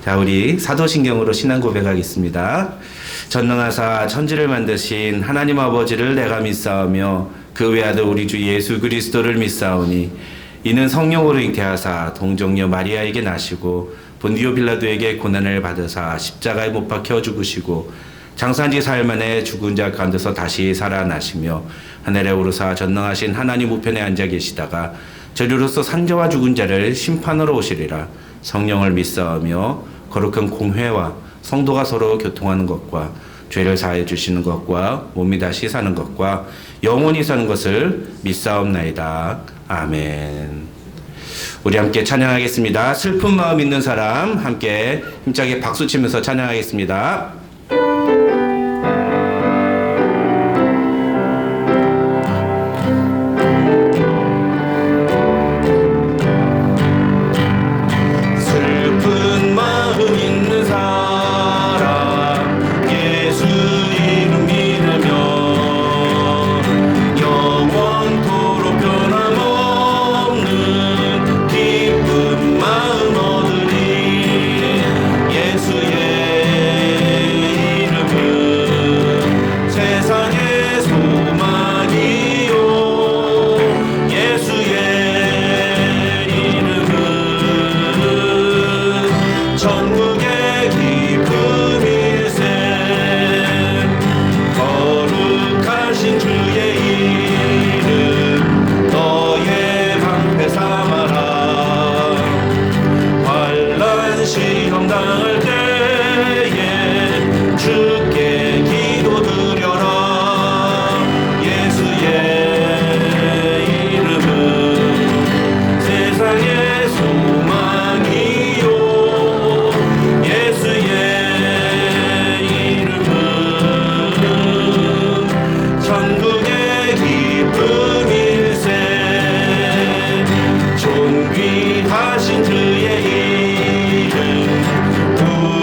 자, 우리 사도신경으로 신앙 고백하겠습니다. 전능하사 천지를 만드신 하나님 아버지를 내가 믿사오며 그 외아들 우리 주 예수 그리스도를 믿사오니 이는 성령으로 잉태하사 동정녀 마리아에게 나시고 본디오 빌라도에게 고난을 받으사 십자가에 못 박혀 죽으시고 장사한 지 사흘 만에 죽은 자 가운데서 다시 살아나시며 하늘에 오르사 전능하신 하나님 우편에 앉아 계시다가 저리로서 산자와 죽은 자를 심판하러 오시리라. 성령을 믿사오며 거룩한 공회와 성도가 서로 교통하는 것과 죄를 사하여 주시는 것과 몸이 다시 사는 것과 영원히 사는 것을 믿사옵나이다. 아멘. 우리 함께 찬양하겠습니다. 슬픈 마음 있는 사람 함께 힘차게 박수 치면서 찬양하겠습니다.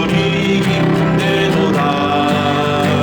우리 기쁨 되도다.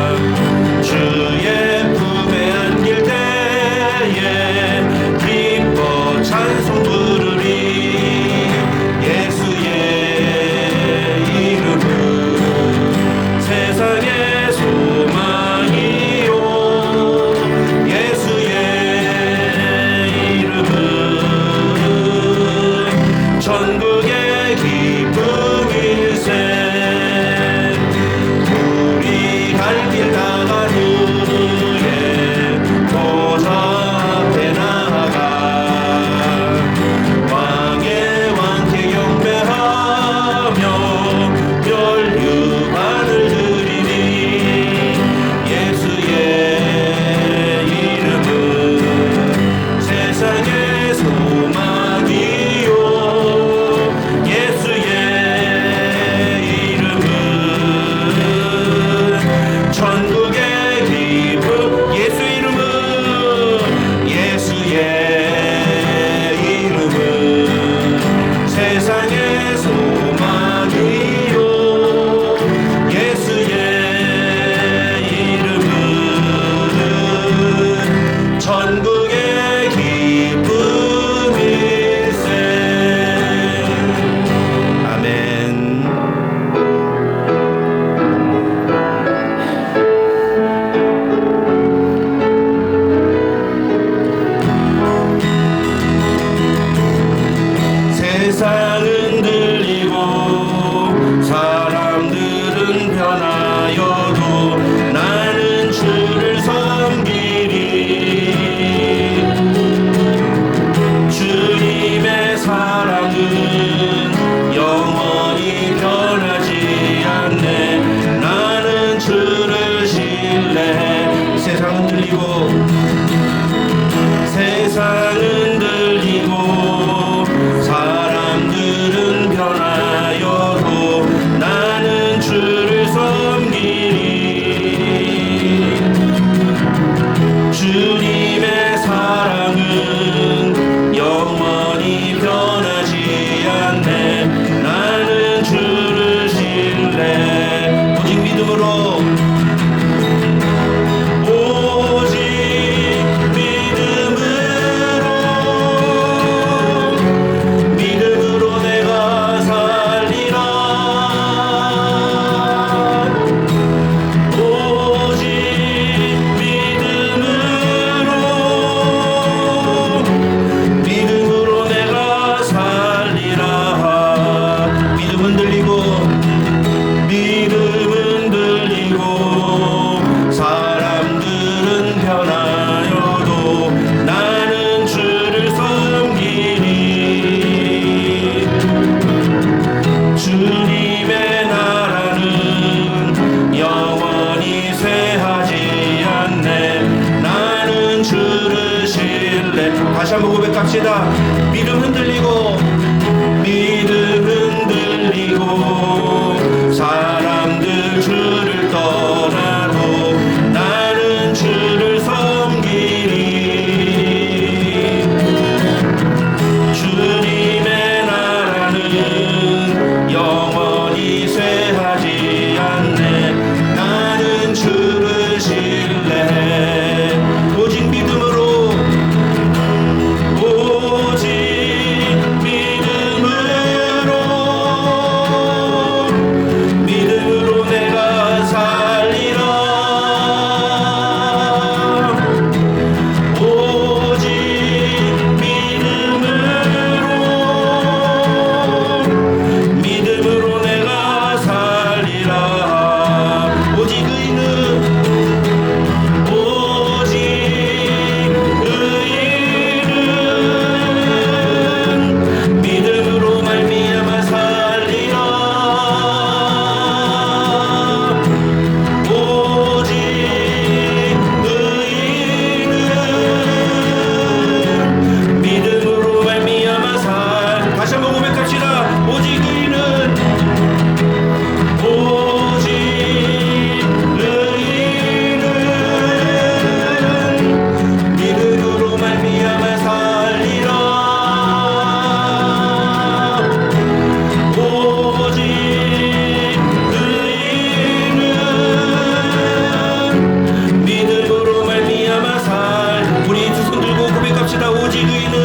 한번 고백합시다. 믿음 흔들리고 사람들 주를 떠나도 나는 주를 섬기리. 주님의 나라는 영원히 쇠하지 않네. 나는 주를 신뢰해. 오직 믿음으로 내가 살리라. 오직 믿음으로 내가 살리라. 오직 의인은 믿음으로 말미암아 살리라. 오직 의인은 믿음으로 말미암아 다시 한번 고백합시다. 오직 의인은 믿음으로 말미암아 살리라. 오직 의인은 믿음으로 말미암아 우리 두 손 들고 고백합시다. 오직 의인은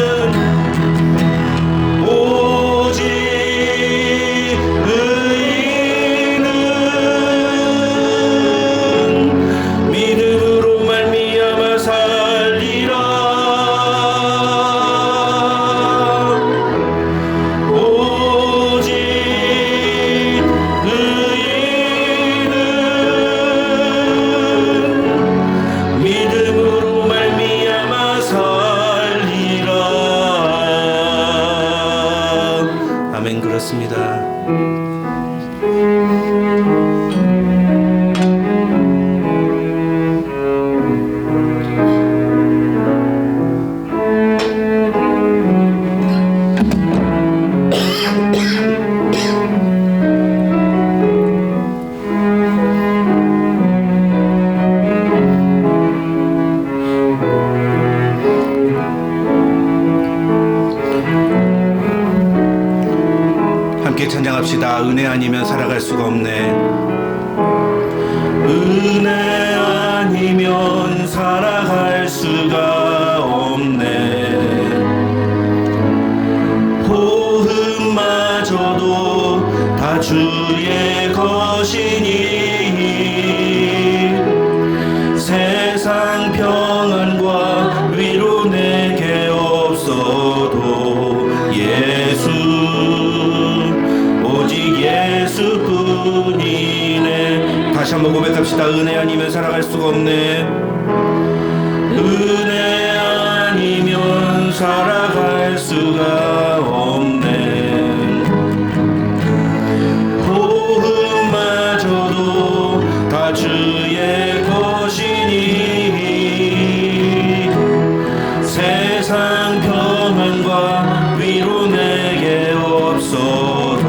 믿음으로 말미암아 살리라. 오직 의인은 믿음으로 말미암아 살리라. 아멘. 그렇습니다. 함께 찬양합시다. 은혜 아니면 살아갈 수가 없네. 은혜 아니면 살아갈 수가 없네. 호흡마저도 다 주의 것이니 세상 평안과 위로 내게 없어도 오직 예수뿐이네. 다시 한번 고백합시다. 은혜 아니면 살아갈 수가 없네. 은혜 아니면 살아갈 수가 없네. 호흡마저도 다 주의 것이니 세상 평안과 위로 내게 없어도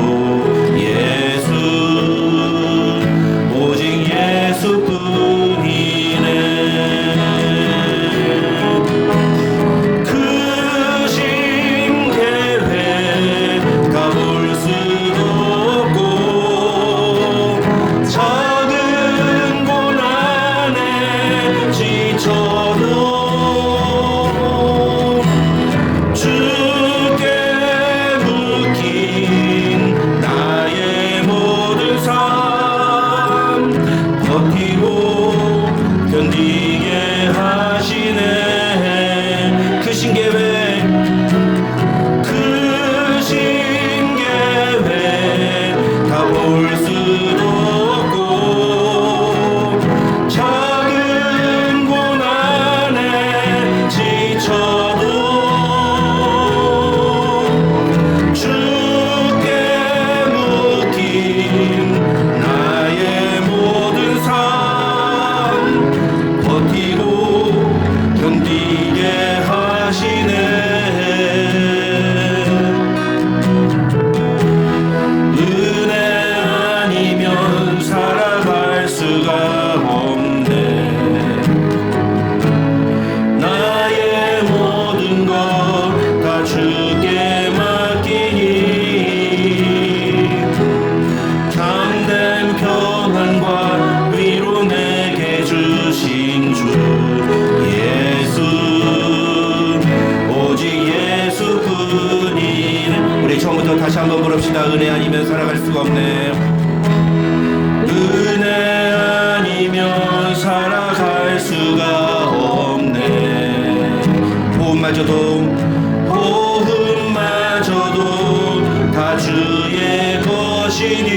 오직 예수뿐이네. 크신 계획 것이다. 은혜 아니면 살아갈 수가 없네. 은혜 아니면 살아갈 수가 없네. 호흡마저도 다 주의 것이니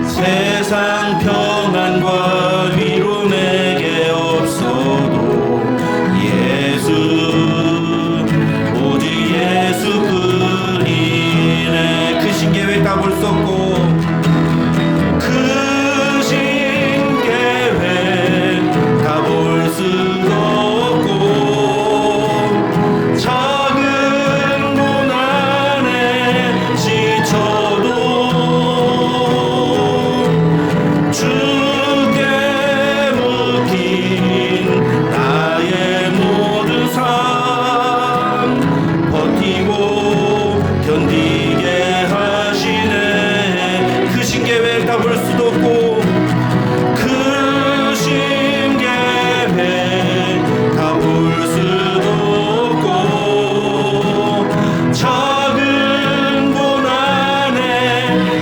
세상 평안과 위로 내게 없어도 예수 오직 예수뿐이네. 크신 계획 다 볼 수 없고 크신 계획 다 볼 수도 없고 작은 고난에 지쳐도 주께 묶인 나의 모든 삶 버티고 견디게 하시네. 크신 계획 다 볼 수도 없고 크신 계획 다 볼 수도 없고 작은 고난에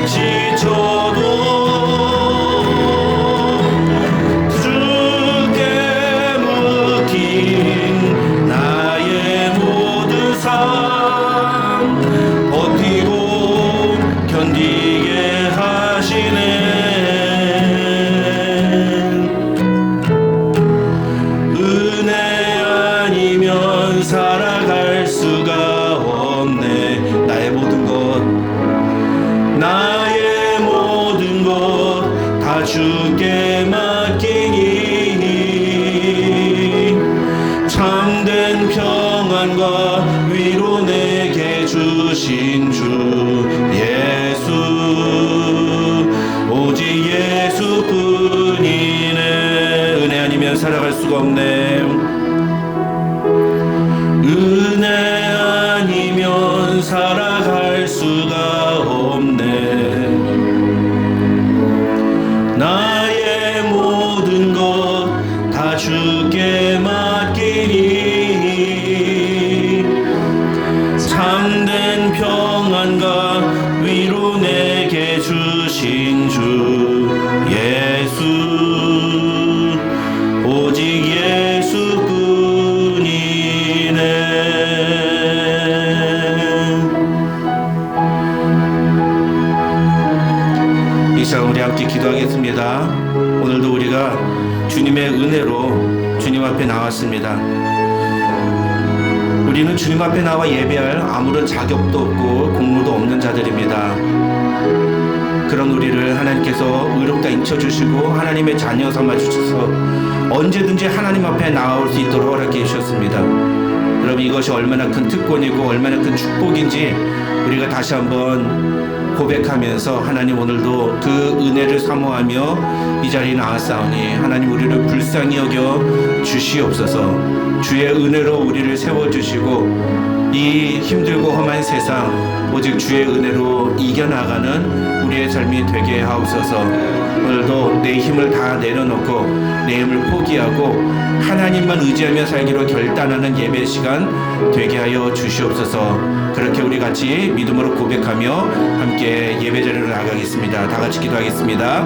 지쳐도 주께 묶인 나의 모든 삶 버티고 견디게 하시네. 은혜 아니면 살아갈 수가 없네. 나의 모든 것 다 주께 맡기니 참된 평안과 위로 내게 주신 주 예수 오직 예수뿐이네. 은혜 아니면 살아갈 수가 없네. 은혜 아니면 살아갈 수가 없네. 나의 모든 것 다 주께 맡기니 참된 평안과 위로 내게 주신 주 예수 오직 예수뿐이네. 이 시간 우리 함께 기도하겠습니다. 오늘도 우리가 주님의 은혜로 주님 앞에 나왔습니다. 우리는 주님 앞에 나와 예배할 아무런 자격도 없고 공로도 없는 자들입니다. 그런 우리를 하나님께서 의롭다 인쳐주시고 하나님의 자녀 삼아주셔서 언제든지 하나님 앞에 나올 수 있도록 허락해 주셨습니다. 여러분, 이것이 얼마나 큰 특권이고 얼마나 큰 축복인지 우리가 다시 한번 고백하면서 하나님 오늘도 그 은혜를 사모하며 이 자리에 나왔사오니 하나님 우리를 불쌍히 여겨 주시옵소서. 주의 은혜로 우리를 세워주시고 이 힘들고 험한 세상 오직 주의 은혜로 이겨나가는 우리의 삶이 되게 하옵소서. 오늘도 내 힘을 다 내려놓고 내 힘을 포기하고 하나님만 의지하며 살기로 결단하는 예배 시간 되게 하여 주시옵소서. 그렇게 우리 같이 믿음으로 고백하며 함께 예배 자리로 나가겠습니다. 다 같이 기도하겠습니다.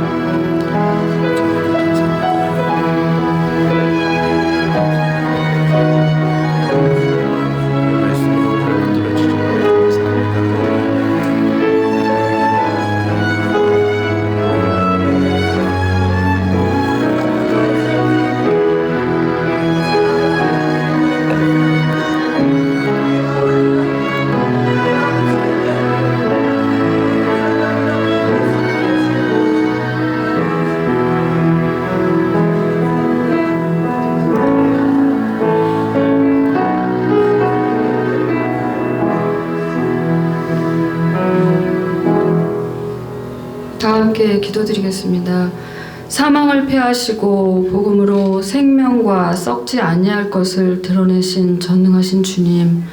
다 함께 기도드리겠습니다. 사망을 패하시고 복음으로 생명과 썩지 아니할 것을 드러내신 전능하신 주님,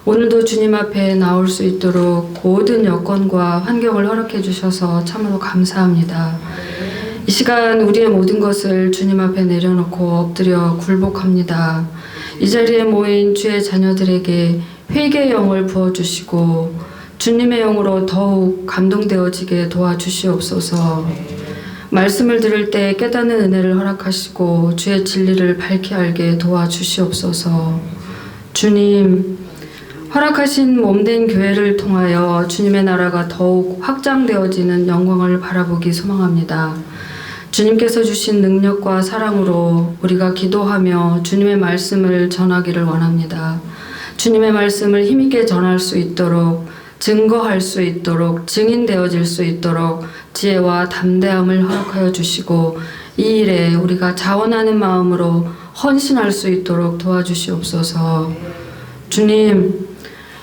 오늘도 주님 앞에 나올 수 있도록 모든 여건과 환경을 허락해 주셔서 참으로 감사합니다. 이 시간 우리의 모든 것을 주님 앞에 내려놓고 엎드려 굴복합니다. 이 자리에 모인 주의 자녀들에게 회개의 영을 부어주시고 주님의 영으로 더욱 감동되어지게 도와주시옵소서. 말씀을 들을 때 깨닫는 은혜를 허락하시고 주의 진리를 밝히 알게 도와주시옵소서. 주님, 허락하신 몸된 교회를 통하여 주님의 나라가 더욱 확장되어지는 영광을 바라보기 소망합니다. 주님께서 주신 능력과 사랑으로 우리가 기도하며 주님의 말씀을 전하기를 원합니다. 주님의 말씀을 힘있게 전할 수 있도록, 증거할 수 있도록, 증인되어질 수 있도록 지혜와 담대함을 허락하여 주시고 이 일에 우리가 자원하는 마음으로 헌신할 수 있도록 도와주시옵소서. 주님,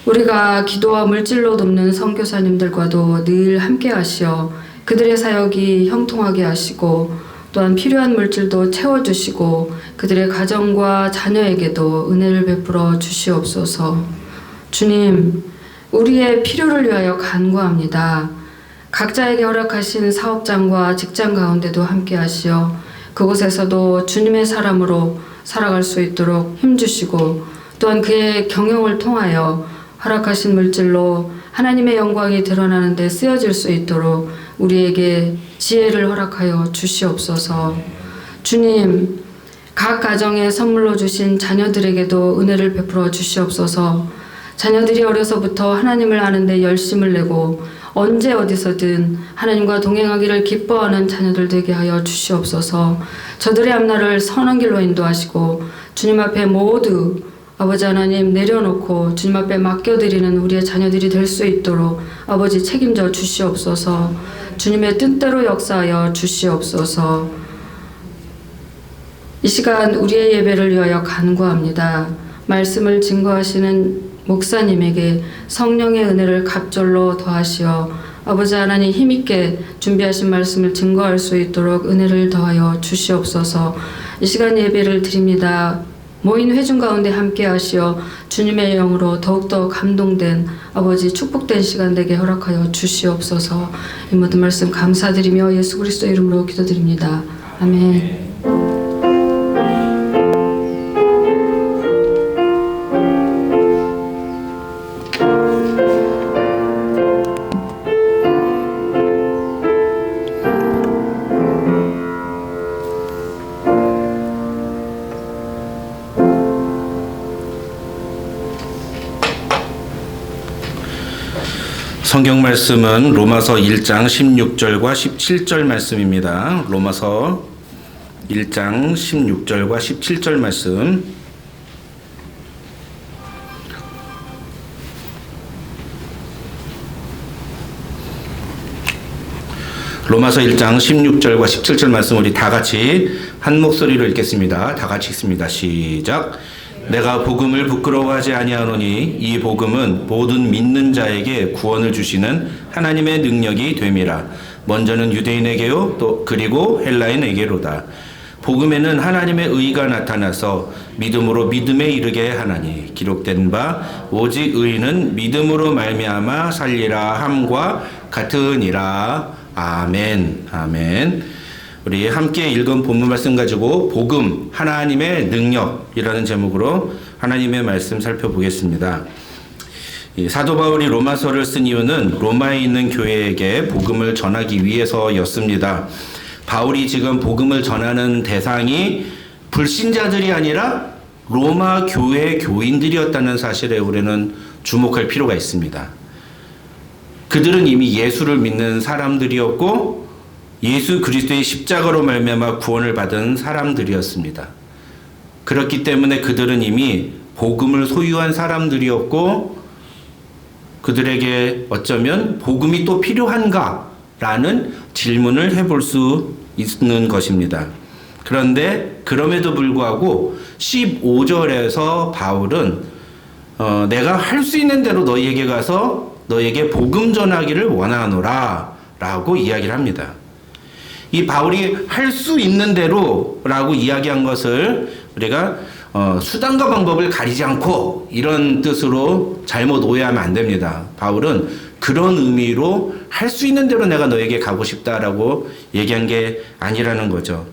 우리가 기도와 물질로 돕는 선교사님들과도 늘 함께 하시어 그들의 사역이 형통하게 하시고 또한 필요한 물질도 채워주시고 그들의 가정과 자녀에게도 은혜를 베풀어 주시옵소서. 주님, 우리의 필요를 위하여 간구합니다. 각자에게 허락하신 사업장과 직장 가운데도 함께 하시어 그곳에서도 주님의 사람으로 살아갈 수 있도록 힘주시고 또한 그의 경영을 통하여 허락하신 물질로 하나님의 영광이 드러나는 데 쓰여질 수 있도록 우리에게 지혜를 허락하여 주시옵소서. 주님, 각 가정에 선물로 주신 자녀들에게도 은혜를 베풀어 주시옵소서. 자녀들이 어려서부터 하나님을 아는 데 열심을 내고 언제 어디서든 하나님과 동행하기를 기뻐하는 자녀들 되게 하여 주시옵소서. 저들의 앞날을 선한 길로 인도하시고 주님 앞에 모두 아버지 하나님 내려놓고 주님 앞에 맡겨드리는 우리의 자녀들이 될 수 있도록 아버지 책임져 주시옵소서. 주님의 뜻대로 역사하여 주시옵소서. 이 시간 우리의 예배를 위하여 간구합니다. 말씀을 증거하시는 목사님에게 성령의 은혜를 갑절로 더하시어 아버지 하나님 힘있게 준비하신 말씀을 증거할 수 있도록 은혜를 더하여 주시옵소서. 이 시간 예배를 드립니다. 모인 회중 가운데 함께 하시어 주님의 영으로 더욱더 감동된 아버지 축복된 시간 되게 허락하여 주시옵소서. 이 모든 말씀 감사드리며 예수 그리스도 이름으로 기도드립니다. 아멘. 성경 말씀은 로마서 1장 16절과 17절 말씀입니다. 로마서 1장 16절과 17절 말씀. 로마서 1장 16절과 17절 말씀 우리 다 같이 한 목소리로 읽겠습니다. 다 같이 읽습니다. 시작. 내가 복음을 부끄러워하지 아니하노니 이 복음은 모든 믿는 자에게 구원을 주시는 하나님의 능력이 됨이라. 먼저는 유대인에게요 또 그리고 헬라인에게로다. 복음에는 하나님의 의가 나타나서 믿음으로 믿음에 이르게 하나니 기록된 바 오직 의인은 믿음으로 말미암아 살리라 함과 같으니라. 아멘. 아멘. 우리 함께 읽은 본문 말씀 가지고 복음, 하나님의 능력이라는 제목으로 하나님의 말씀 살펴보겠습니다. 사도 바울이 로마서를 쓴 이유는 로마에 있는 교회에게 복음을 전하기 위해서였습니다. 바울이 지금 복음을 전하는 대상이 불신자들이 아니라 로마 교회 교인들이었다는 사실에 우리는 주목할 필요가 있습니다. 그들은 이미 예수를 믿는 사람들이었고 예수 그리스도의 십자가로 말미암아 구원을 받은 사람들이었습니다. 그렇기 때문에 그들은 이미 복음을 소유한 사람들이었고 그들에게 어쩌면 복음이 또 필요한가라는 질문을 해볼 수 있는 것입니다. 그런데 그럼에도 불구하고 15절에서 바울은 내가 할 수 있는 대로 너희에게 가서 너희에게 복음 전하기를 원하노라 라고 이야기를 합니다. 이 바울이 할 수 있는 대로라고 이야기한 것을 우리가 수단과 방법을 가리지 않고 이런 뜻으로 잘못 오해하면 안 됩니다. 바울은 그런 의미로 할 수 있는 대로 내가 너에게 가고 싶다라고 얘기한 게 아니라는 거죠.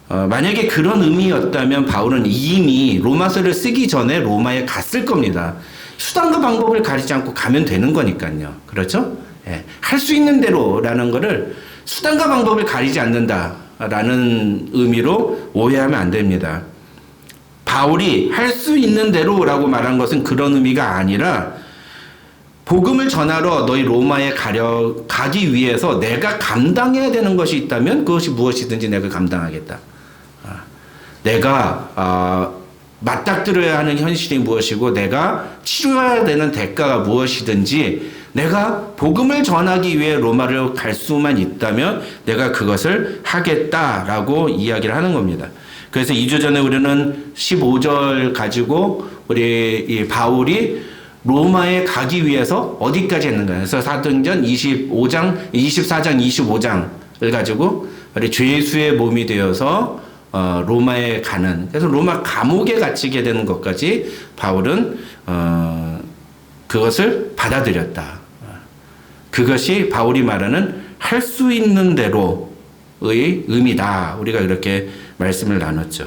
만약에 그런 의미였다면 바울은 이미 로마서를 쓰기 전에 로마에 갔을 겁니다. 수단과 방법을 가리지 않고 가면 되는 거니까요. 그렇죠? 예. 할 수 있는 대로라는 거를 수단과 방법을 가리지 않는다라는 의미로 오해하면 안 됩니다. 바울이 할 수 있는 대로라고 말한 것은 그런 의미가 아니라 복음을 전하러 너희 로마에 가기 위해서 내가 감당해야 되는 것이 있다면 그것이 무엇이든지 내가 감당하겠다. 내가 맞닥뜨려야 하는 현실이 무엇이고 내가 치러야 되는 대가가 무엇이든지 내가 복음을 전하기 위해 로마를 갈 수만 있다면 내가 그것을 하겠다라고 이야기를 하는 겁니다. 그래서 2주 전에 우리는 15절 가지고 우리 이 바울이 로마에 가기 위해서 어디까지 했는가. 그래서 사도행전 24장 25장을 가지고 우리 죄수의 몸이 되어서 로마에 가는, 그래서 로마 감옥에 갇히게 되는 것까지 바울은 그것을 받아들였다. 그것이 바울이 말하는 할 수 있는 대로의 의미다. 우리가 이렇게 말씀을 나눴죠.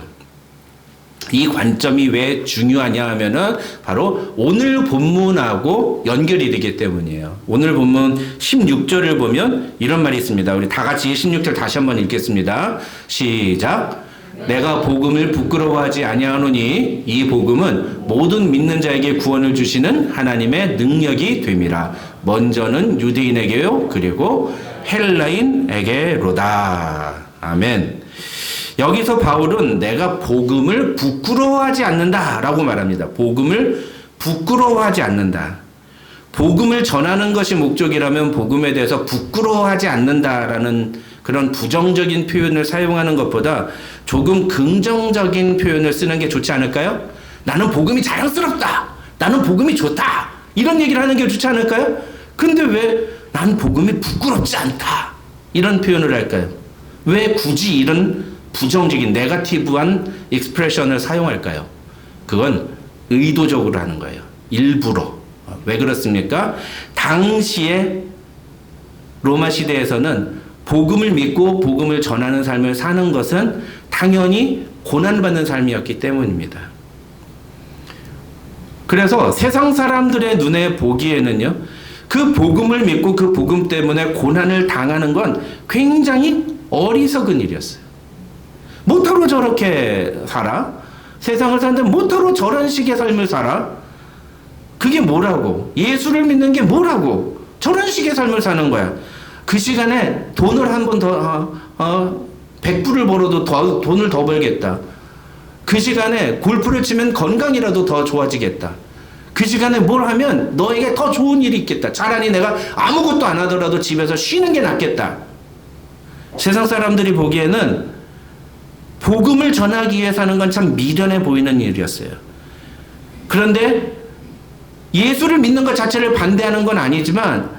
이 관점이 왜 중요하냐 하면은 바로 오늘 본문하고 연결이 되기 때문이에요. 오늘 본문 16절을 보면 이런 말이 있습니다. 우리 다 같이 16절 다시 한번 읽겠습니다. 시작. 내가 복음을 부끄러워하지 아니하노니 이 복음은 모든 믿는 자에게 구원을 주시는 하나님의 능력이 됨이라. 먼저는 유대인에게요 그리고 헬라인에게로다. 아멘. 여기서 바울은 내가 복음을 부끄러워하지 않는다라고 말합니다. 복음을 부끄러워하지 않는다. 복음을 전하는 것이 목적이라면 복음에 대해서 부끄러워하지 않는다라는 그런 부정적인 표현을 사용하는 것보다 조금 긍정적인 표현을 쓰는 게 좋지 않을까요? 나는 복음이 자랑스럽다. 나는 복음이 좋다. 이런 얘기를 하는 게 좋지 않을까요? 근데 왜 난 복음이 부끄럽지 않다. 이런 표현을 할까요? 왜 굳이 이런 부정적인 네거티브한 익스프레션을 사용할까요? 그건 의도적으로 하는 거예요. 일부러. 왜 그렇습니까? 당시에 로마 시대에서는 복음을 믿고 복음을 전하는 삶을 사는 것은 당연히 고난받는 삶이었기 때문입니다. 그래서 세상 사람들의 눈에 보기에는요, 그 복음을 믿고 그 복음 때문에 고난을 당하는 건 굉장히 어리석은 일이었어요. 뭐하러 저렇게 살아? 세상을 사는데 뭐하러 저런 식의 삶을 살아? 그게 뭐라고? 예수를 믿는 게 뭐라고? 저런 식의 삶을 사는 거야. 그 시간에 돈을 한 번 더, 100불을 벌어도 돈을 더 벌겠다. 그 시간에 골프를 치면 건강이라도 더 좋아지겠다. 그 시간에 뭘 하면 너에게 더 좋은 일이 있겠다. 차라리 내가 아무것도 안 하더라도 집에서 쉬는 게 낫겠다. 세상 사람들이 보기에는 복음을 전하기 위해 사는 건 참 미련해 보이는 일이었어요. 그런데 예수를 믿는 것 자체를 반대하는 건 아니지만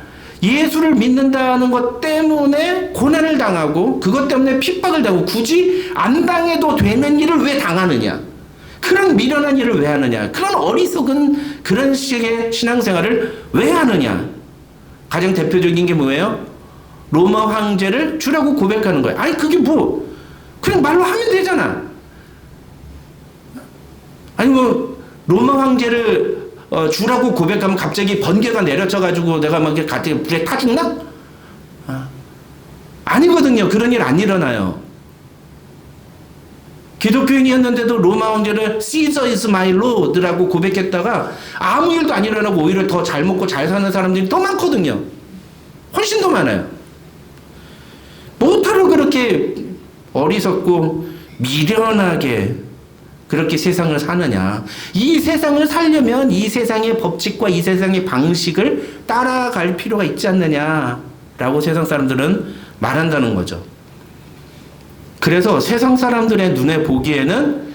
예수를 믿는다는 것 때문에 고난을 당하고 그것 때문에 핍박을 당하고 굳이 안 당해도 되는 일을 왜 당하느냐? 그런 미련한 일을 왜 하느냐? 그런 어리석은 그런 식의 신앙생활을 왜 하느냐? 가장 대표적인 게 뭐예요? 로마 황제를 주라고 고백하는 거예요. 아니 그게 뭐 그냥 말로 하면 되잖아. 아니 뭐 로마 황제를 주라고 고백하면 갑자기 번개가 내려쳐가지고 내가 막 갑자기 불에 타 죽나? 아니거든요. 그런 일 안 일어나요. 기독교인이었는데도 로마 황제를 Caesar is my Lord라고 고백했다가 아무 일도 안 일어나고 오히려 더 잘 먹고 잘 사는 사람들이 더 많거든요. 훨씬 더 많아요. 뭐하러 그렇게 어리석고 미련하게 그렇게 세상을 사느냐. 이 세상을 살려면 이 세상의 법칙과 이 세상의 방식을 따라갈 필요가 있지 않느냐라고 세상 사람들은 말한다는 거죠. 그래서 세상 사람들의 눈에 보기에는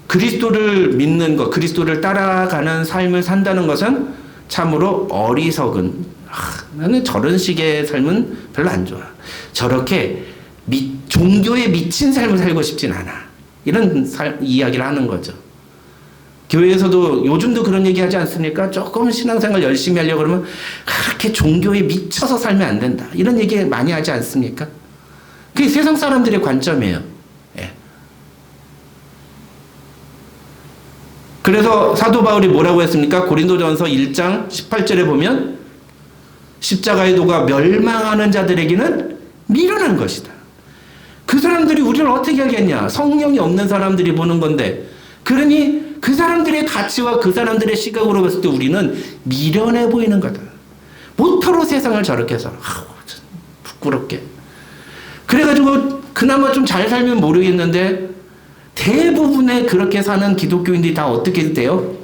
그리스도를 믿는 것, 그리스도를 따라가는 삶을 산다는 것은 참으로 어리석은, 나는 저런 식의 삶은 별로 안 좋아. 저렇게 종교에 미친 삶을 살고 싶진 않아. 이런 이야기를 하는 거죠. 교회에서도 요즘도 그런 얘기 하지 않습니까? 조금 신앙생활 열심히 하려고 그러면 그렇게 종교에 미쳐서 살면 안 된다. 이런 얘기 많이 하지 않습니까? 그게 세상 사람들의 관점이에요. 예. 그래서 사도 바울이 뭐라고 했습니까? 고린도전서 1장 18절에 보면 십자가의 도가 멸망하는 자들에게는 미련한 것이다. 그 사람들이 우리를 어떻게 하겠냐? 성령이 없는 사람들이 보는 건데, 그러니 그 사람들의 가치와 그 사람들의 시각으로 봤을 때 우리는 미련해 보이는 거다. 모터로 세상을 저렇게 해서 부끄럽게. 그래가지고 그나마 좀 잘 살면 모르겠는데 대부분의 그렇게 사는 기독교인들이 다 어떻게 돼요?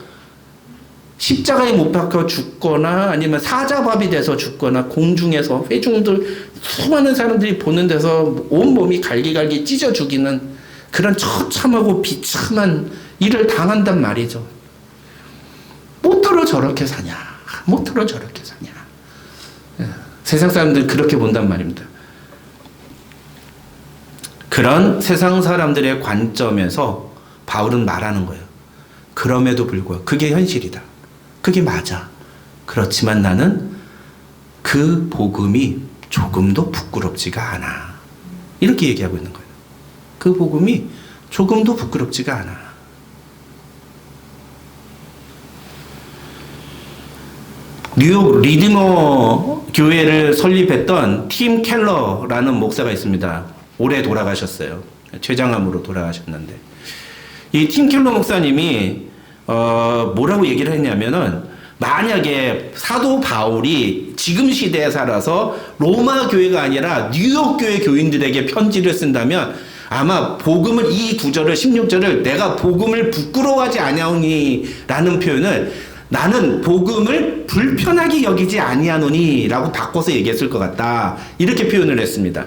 십자가에 못 박혀 죽거나 아니면 사자밥이 돼서 죽거나 공중에서 회중들 수많은 사람들이 보는 데서 온몸이 갈기갈기 찢어 죽이는 그런 처참하고 비참한 일을 당한단 말이죠. 모터로 저렇게 사냐? 모터로 저렇게 사냐? 세상 사람들 그렇게 본단 말입니다. 그런 세상 사람들의 관점에서 바울은 말하는 거예요. 그럼에도 불구하고 그게 현실이다. 그게 맞아. 그렇지만 나는 그 복음이 조금도 부끄럽지가 않아. 이렇게 얘기하고 있는 거예요. 그 복음이 조금도 부끄럽지가 않아. 뉴욕 리디머 교회를 설립했던 팀 켈러라는 목사가 있습니다. 올해 돌아가셨어요. 췌장암으로 돌아가셨는데 이 팀 켈러 목사님이 뭐라고 얘기를 했냐면은 만약에 사도 바울이 지금 시대에 살아서 로마 교회가 아니라 뉴욕 교회 교인들에게 편지를 쓴다면 아마 복음을 이 구절을 16절을 내가 복음을 부끄러워하지 아니하오니라는 표현을 나는 복음을 불편하게 여기지 아니하노니라고 바꿔서 얘기했을 것 같다. 이렇게 표현을 했습니다.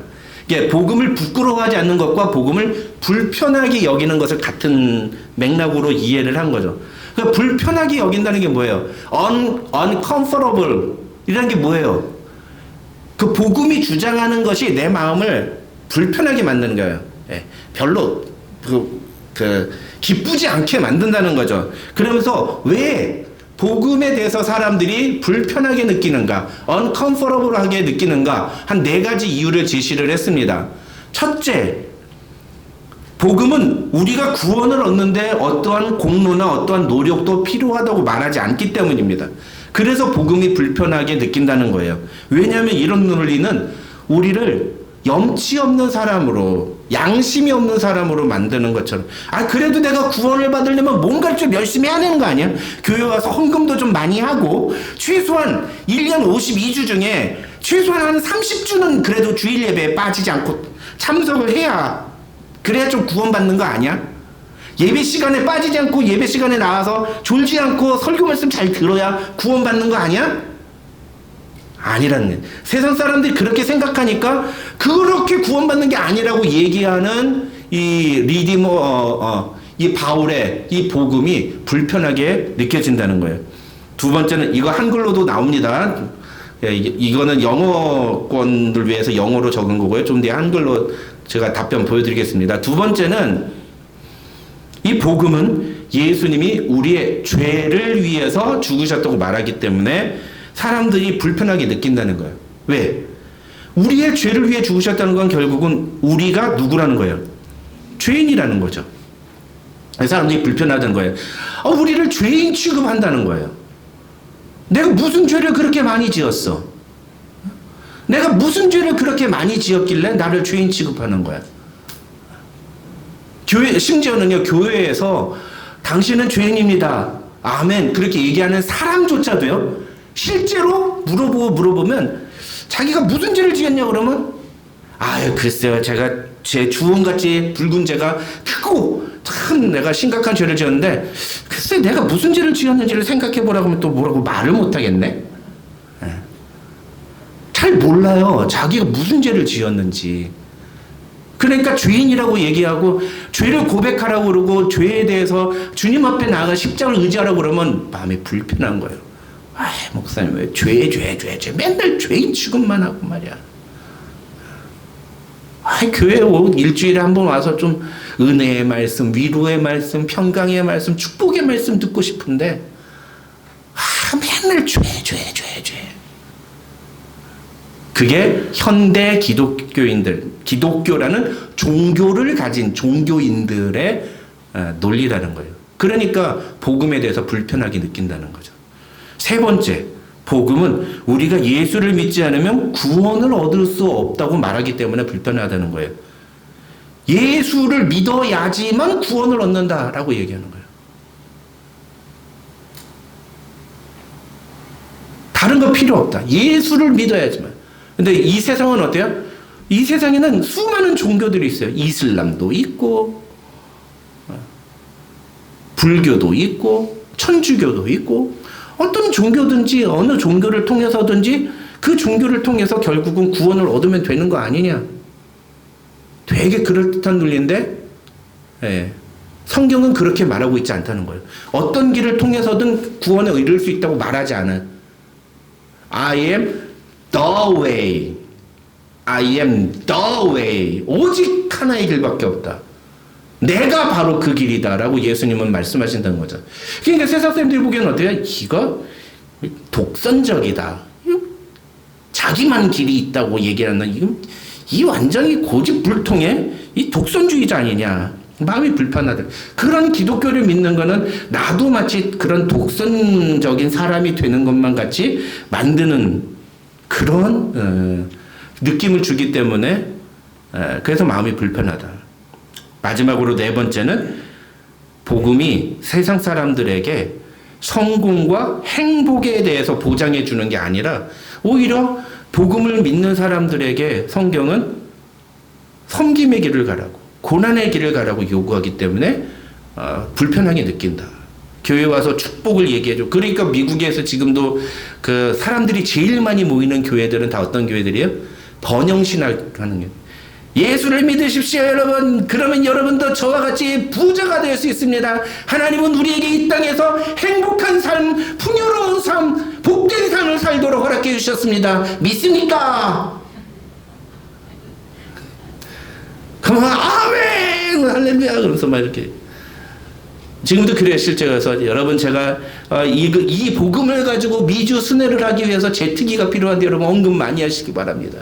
이게 복음을 부끄러워하지 않는 것과 복음을 불편하게 여기는 것을 같은 맥락으로 이해를 한 거죠. 그러니까 불편하게 여긴다는 게 뭐예요? uncomfortable 이라는 게 뭐예요? 그 복음이 주장하는 것이 내 마음을 불편하게 만드는 거예요. 예, 별로 기쁘지 않게 만든다는 거죠. 그러면서 왜 복음에 대해서 사람들이 불편하게 느끼는가, uncomfortable하게 느끼는가 한 4가지 이유를 제시를 했습니다. 첫째, 복음은 우리가 구원을 얻는데 어떠한 공로나 어떠한 노력도 필요하다고 말하지 않기 때문입니다. 그래서 복음이 불편하게 느낀다는 거예요. 왜냐하면 이런 논리는 우리를 염치 없는 사람으로, 양심이 없는 사람으로 만드는 것처럼, 그래도 내가 구원을 받으려면 뭔가를 좀 열심히 해야 되는 거 아니야? 교회 와서 헌금도 좀 많이 하고 최소한 1년 52주 중에 최소한 한 30주는 그래도 주일 예배에 빠지지 않고 참석을 해야, 그래야 좀 구원받는 거 아니야? 예배 시간에 빠지지 않고 예배 시간에 나와서 졸지 않고 설교 말씀 잘 들어야 구원받는 거 아니야? 아니라는 거예요. 세상 사람들이 그렇게 생각하니까 그렇게 구원받는 게 아니라고 얘기하는 이 리디머, 이 바울의 이 복음이 불편하게 느껴진다는 거예요. 두 번째는 이거 한글로도 나옵니다. 이거는 영어권들 위해서 영어로 적은 거고요. 좀 뒤에 한글로 제가 답변 보여드리겠습니다. 두 번째는 이 복음은 예수님이 우리의 죄를 위해서 죽으셨다고 말하기 때문에 사람들이 불편하게 느낀다는 거예요. 왜? 우리의 죄를 위해 죽으셨다는 건 결국은 우리가 누구라는 거예요? 죄인이라는 거죠. 사람들이 불편하다는 거예요. 우리를 죄인 취급한다는 거예요. 내가 무슨 죄를 그렇게 많이 지었어? 내가 무슨 죄를 그렇게 많이 지었길래 나를 죄인 취급하는 거야? 심지어는요, 교회에서 당신은 죄인입니다. 아멘. 그렇게 얘기하는 사람조차도요, 실제로 물어보면 자기가 무슨 죄를 지었냐 그러면 글쎄요, 제가 제 주홍같이 붉은 죄가 크고 참 내가 심각한 죄를 지었는데 글쎄 내가 무슨 죄를 지었는지를 생각해 보라고 하면 또 뭐라고 말을 못 하겠네. 잘 몰라요, 자기가 무슨 죄를 지었는지. 그러니까 죄인이라고 얘기하고 죄를 고백하라고 그러고 죄에 대해서 주님 앞에 나아가 십자가를 의지하라고 그러면 마음이 불편한 거예요. 목사님 왜 죄 맨날 죄인 취급만 하고 말이야. 교회 일주일에 한 번 와서 좀 은혜의 말씀, 위로의 말씀, 평강의 말씀, 축복의 말씀 듣고 싶은데 맨날 죄. 그게 현대 기독교인들, 기독교라는 종교를 가진 종교인들의 논리라는 거예요. 그러니까 복음에 대해서 불편하게 느낀다는 거죠. 세 번째, 복음은 우리가 예수를 믿지 않으면 구원을 얻을 수 없다고 말하기 때문에 불편하다는 거예요. 예수를 믿어야지만 구원을 얻는다라고 얘기하는 거예요. 다른 거 필요 없다. 예수를 믿어야지만. 근데 이 세상은 어때요? 이 세상에는 수많은 종교들이 있어요. 이슬람도 있고, 불교도 있고, 천주교도 있고, 어떤 종교든지 어느 종교를 통해서든지 그 종교를 통해서 결국은 구원을 얻으면 되는 거 아니냐. 되게 그럴듯한 논리인데, 예, 성경은 그렇게 말하고 있지 않다는 거예요. 어떤 길을 통해서든 구원에 이를 수 있다고 말하지 않아요. I am the way. I am the way. 오직 하나의 길밖에 없다. 내가 바로 그 길이다라고 예수님은 말씀하신다는 거죠. 그러니까 세상 사람들이 보기에는 어때요? 이거 독선적이다. 자기만 길이 있다고 얘기하는 이 완전히 고집불통의 이 독선주의자 아니냐. 마음이 불편하다. 그런 기독교를 믿는 거는 나도 마치 그런 독선적인 사람이 되는 것만 같이 만드는 그런 느낌을 주기 때문에 그래서 마음이 불편하다. 마지막으로 네 번째는 복음이 세상 사람들에게 성공과 행복에 대해서 보장해 주는 게 아니라 오히려 복음을 믿는 사람들에게 성경은 섬김의 길을 가라고, 고난의 길을 가라고 요구하기 때문에 불편하게 느낀다. 교회 와서 축복을 얘기해줘. 그러니까 미국에서 지금도 그 사람들이 제일 많이 모이는 교회들은 다 어떤 교회들이에요? 번영신학 하는 게. 예수를 믿으십시오, 여러분. 그러면 여러분도 저와 같이 부자가 될 수 있습니다. 하나님은 우리에게 이 땅에서 행복한 삶, 풍요로운 삶, 복된 삶을 살도록 허락해 주셨습니다. 믿습니까? 그러면 아멘 할렐루야 그러면서 막 이렇게. 지금도 그래요. 실제 가서 여러분 제가 이 복음을 가지고 미주 순회를 하기 위해서 제트기가 필요한데 여러분 언급 많이 하시기 바랍니다.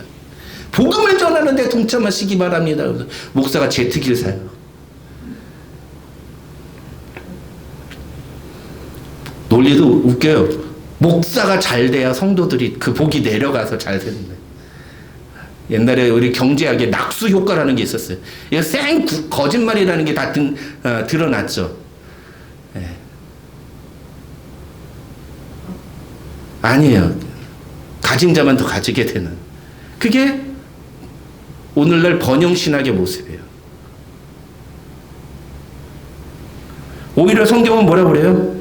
복음을 전하는데 동참하시기 바랍니다. 그래서 목사가 제트기를 사요. 논리도 웃겨요. 목사가 잘 돼야 성도들이 그 복이 내려가서 잘 되는데. 옛날에 우리 경제학에 낙수 효과라는 게 있었어요. 이거 생 거짓말이라는 게 다 드러났죠. 네. 아니에요. 가진 자만 더 가지게 되는. 그게 오늘날 번영신학의 모습이에요. 오히려 성경은 뭐라 그래요?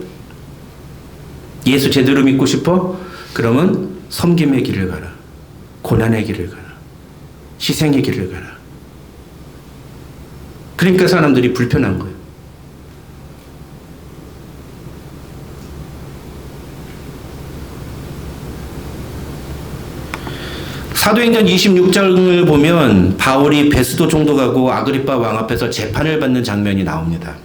예수 제대로 믿고 싶어? 그러면 섬김의 길을 가라. 고난의 길을 가라. 희생의 길을 가라. 그러니까 사람들이 불편한 거예요. 사도행전 26장을 보면 바울이 베스도 총독하고 아그리빠 왕 앞에서 재판을 받는 장면이 나옵니다.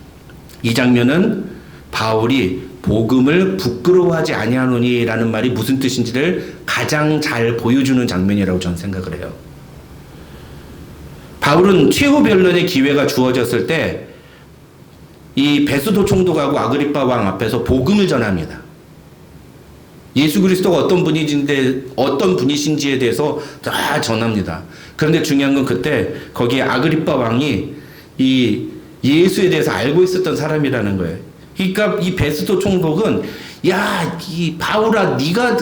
이 장면은 바울이 복음을 부끄러워하지 아니하노니라는 말이 무슨 뜻인지를 가장 잘 보여주는 장면이라고 저는 생각을 해요. 바울은 최후 변론의 기회가 주어졌을 때 이 베스도 총독하고 아그리빠 왕 앞에서 복음을 전합니다. 예수 그리스도가 어떤 분이신지에 대해서 다 전합니다. 그런데 중요한 건 그때 거기에 아그리빠 왕이 이 예수에 대해서 알고 있었던 사람이라는 거예요. 그러니까 이 베스도 총독은 야, 이 바울아, 네가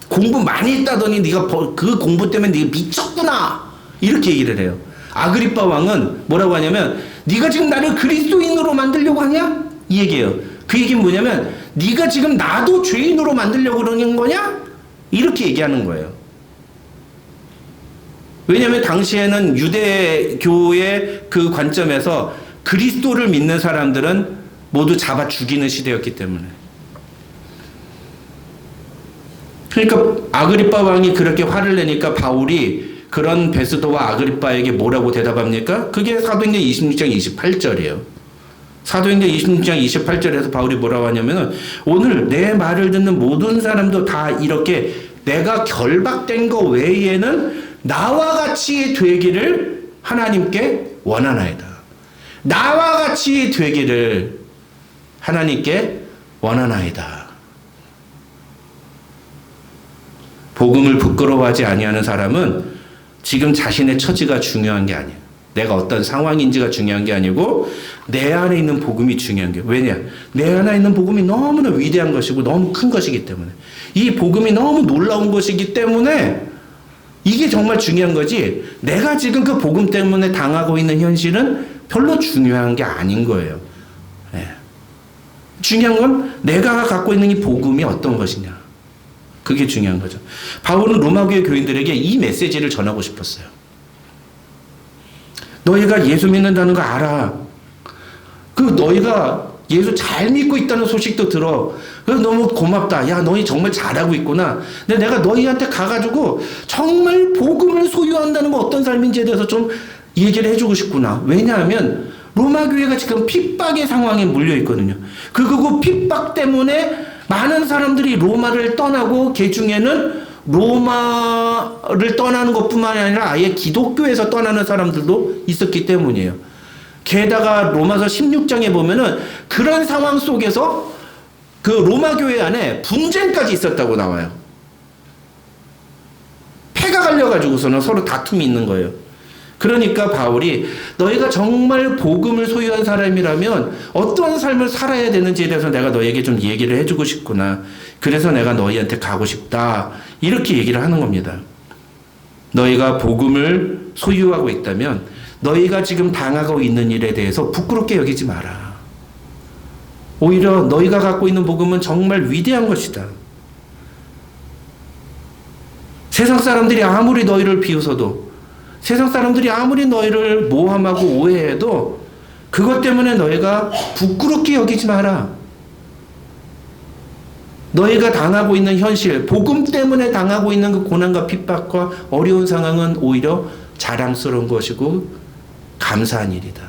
공부 많이 했다더니 네가 그 공부 때문에 네가 미쳤구나 이렇게 얘기를 해요. 아그리빠 왕은 뭐라고 하냐면 네가 지금 나를 그리스도인으로 만들려고 하냐? 이 얘기예요. 그 얘기는 뭐냐면 네가 지금 나도 죄인으로 만들려고 그러는 거냐? 이렇게 얘기하는 거예요. 왜냐하면 당시에는 유대교의 그 관점에서 그리스도를 믿는 사람들은 모두 잡아 죽이는 시대였기 때문에. 그러니까 아그리빠 왕이 그렇게 화를 내니까 바울이 그런 베스도와 아그리빠에게 뭐라고 대답합니까? 그게 사도행전 26장 28절이에요. 사도행전 26장 28절에서 바울이 뭐라고 하냐면은 오늘 내 말을 듣는 모든 사람도 다 이렇게 내가 결박된 거 외에는 나와 같이 되기를 하나님께 원하나이다. 나와 같이 되기를. 하나님께 원하나이다. 복음을 부끄러워하지 아니하는 사람은 지금 자신의 처지가 중요한 게 아니에요. 내가 어떤 상황인지가 중요한 게 아니고 내 안에 있는 복음이 중요한 게, 왜냐? 내 안에 있는 복음이 너무나 위대한 것이고 너무 큰 것이기 때문에, 이 복음이 너무 놀라운 것이기 때문에 이게 정말 중요한 거지, 내가 지금 그 복음 때문에 당하고 있는 현실은 별로 중요한 게 아닌 거예요. 네. 중요한 건 내가 갖고 있는 이 복음이 어떤 것이냐, 그게 중요한 거죠. 바울은 로마교회 교인들에게 이 메시지를 전하고 싶었어요. 너희가 예수 믿는다는 거 알아. 그 너희가 예수 잘 믿고 있다는 소식도 들어. 그래서 너무 고맙다. 야, 너희 정말 잘하고 있구나. 근데 내가 너희한테 가가지고 정말 복음을 소유한다는 거 어떤 삶인지에 대해서 좀 얘기를 해주고 싶구나. 왜냐하면 로마 교회가 지금 핍박의 상황에 물려 있거든요. 그리고 핍박 때문에 많은 사람들이 로마를 떠나고, 그 중에는 로마를 떠나는 것뿐만 아니라 아예 기독교에서 떠나는 사람들도 있었기 때문이에요. 게다가 로마서 16장에 보면은 그런 상황 속에서 그 로마 교회 안에 분쟁까지 있었다고 나와요. 패가 갈려가지고서는 서로 다툼이 있는 거예요. 그러니까 바울이 너희가 정말 복음을 소유한 사람이라면 어떤 삶을 살아야 되는지에 대해서 내가 너에게 좀 얘기를 해주고 싶구나. 그래서 내가 너희한테 가고 싶다. 이렇게 얘기를 하는 겁니다. 너희가 복음을 소유하고 있다면 너희가 지금 당하고 있는 일에 대해서 부끄럽게 여기지 마라. 오히려 너희가 갖고 있는 복음은 정말 위대한 것이다. 세상 사람들이 아무리 너희를 비웃어도, 세상 사람들이 아무리 너희를 모함하고 오해해도 그것 때문에 너희가 부끄럽게 여기지 마라. 너희가 당하고 있는 현실, 복음 때문에 당하고 있는 그 고난과 핍박과 어려운 상황은 오히려 자랑스러운 것이고 감사한 일이다.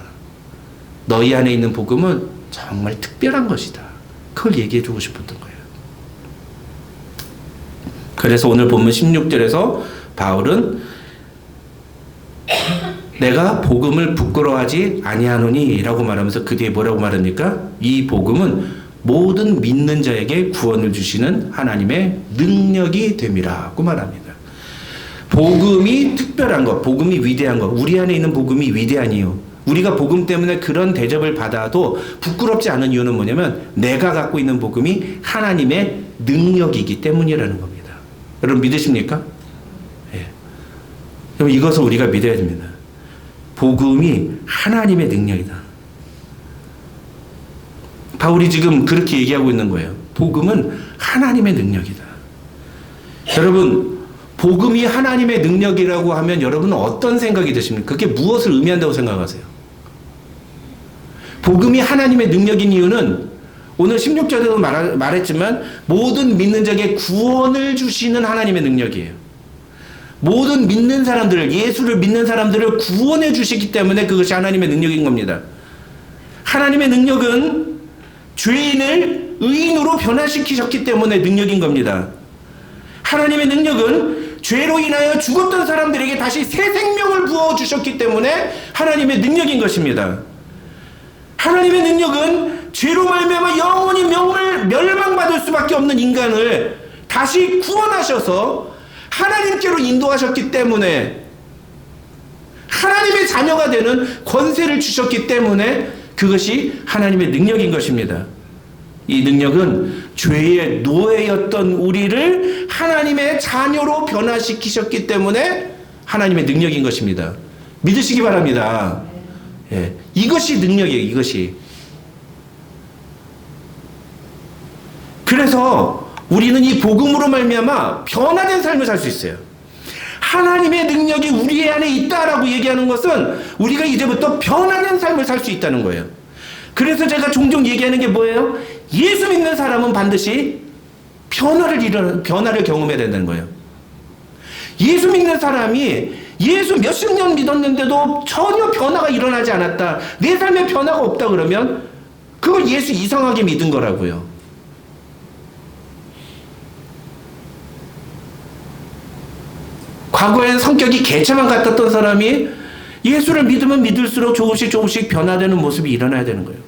너희 안에 있는 복음은 정말 특별한 것이다. 그걸 얘기해 주고 싶었던 거예요. 그래서 오늘 본문 16절에서 바울은 내가 복음을 부끄러워하지 아니하노니 라고 말하면서 그 뒤에 뭐라고 말합니까? 이 복음은 모든 믿는 자에게 구원을 주시는 하나님의 능력이 됨이라고 말합니다. 복음이 특별한 것, 복음이 위대한 것, 우리 안에 있는 복음이 위대한 이유, 우리가 복음 때문에 그런 대접을 받아도 부끄럽지 않은 이유는 뭐냐면 내가 갖고 있는 복음이 하나님의 능력이기 때문이라는 겁니다. 여러분 믿으십니까? 예. 그럼 이것을 우리가 믿어야 됩니다. 복음이 하나님의 능력이다. 바울이 지금 그렇게 얘기하고 있는 거예요. 복음은 하나님의 능력이다. 여러분, 복음이 하나님의 능력이라고 하면 여러분은 어떤 생각이 드십니까? 그게 무엇을 의미한다고 생각하세요? 복음이 하나님의 능력인 이유는 오늘 16절에도 말했지만 모든 믿는 자에게 구원을 주시는 하나님의 능력이에요. 모든 믿는 사람들을, 예수를 믿는 사람들을 구원해 주시기 때문에 그것이 하나님의 능력인 겁니다. 하나님의 능력은 죄인을 의인으로 변화시키셨기 때문에 능력인 겁니다. 하나님의 능력은 죄로 인하여 죽었던 사람들에게 다시 새 생명을 부어주셨기 때문에 하나님의 능력인 것입니다. 하나님의 능력은 죄로 말미암아 영원히 멸망받을 수밖에 없는 인간을 다시 구원하셔서 하나님께로 인도하셨기 때문에, 하나님의 자녀가 되는 권세를 주셨기 때문에 그것이 하나님의 능력인 것입니다. 이 능력은 죄의 노예였던 우리를 하나님의 자녀로 변화시키셨기 때문에 하나님의 능력인 것입니다. 믿으시기 바랍니다. 예, 이것이 능력이에요. 이것이. 그래서 우리는 이 복음으로 말미암아 변화된 삶을 살 수 있어요. 하나님의 능력이 우리 안에 있다라고 얘기하는 것은 우리가 이제부터 변화된 삶을 살 수 있다는 거예요. 그래서 제가 종종 얘기하는 게 뭐예요? 예수 믿는 사람은 반드시 변화를 경험해야 된다는 거예요. 예수 믿는 사람이 예수 몇십 년 믿었는데도 전혀 변화가 일어나지 않았다, 내 삶에 변화가 없다 그러면 그걸 예수 이상하게 믿은 거라고요. 과거엔 성격이 개체만 같았던 사람이 예수를 믿으면 믿을수록 조금씩 변화되는 모습이 일어나야 되는 거예요.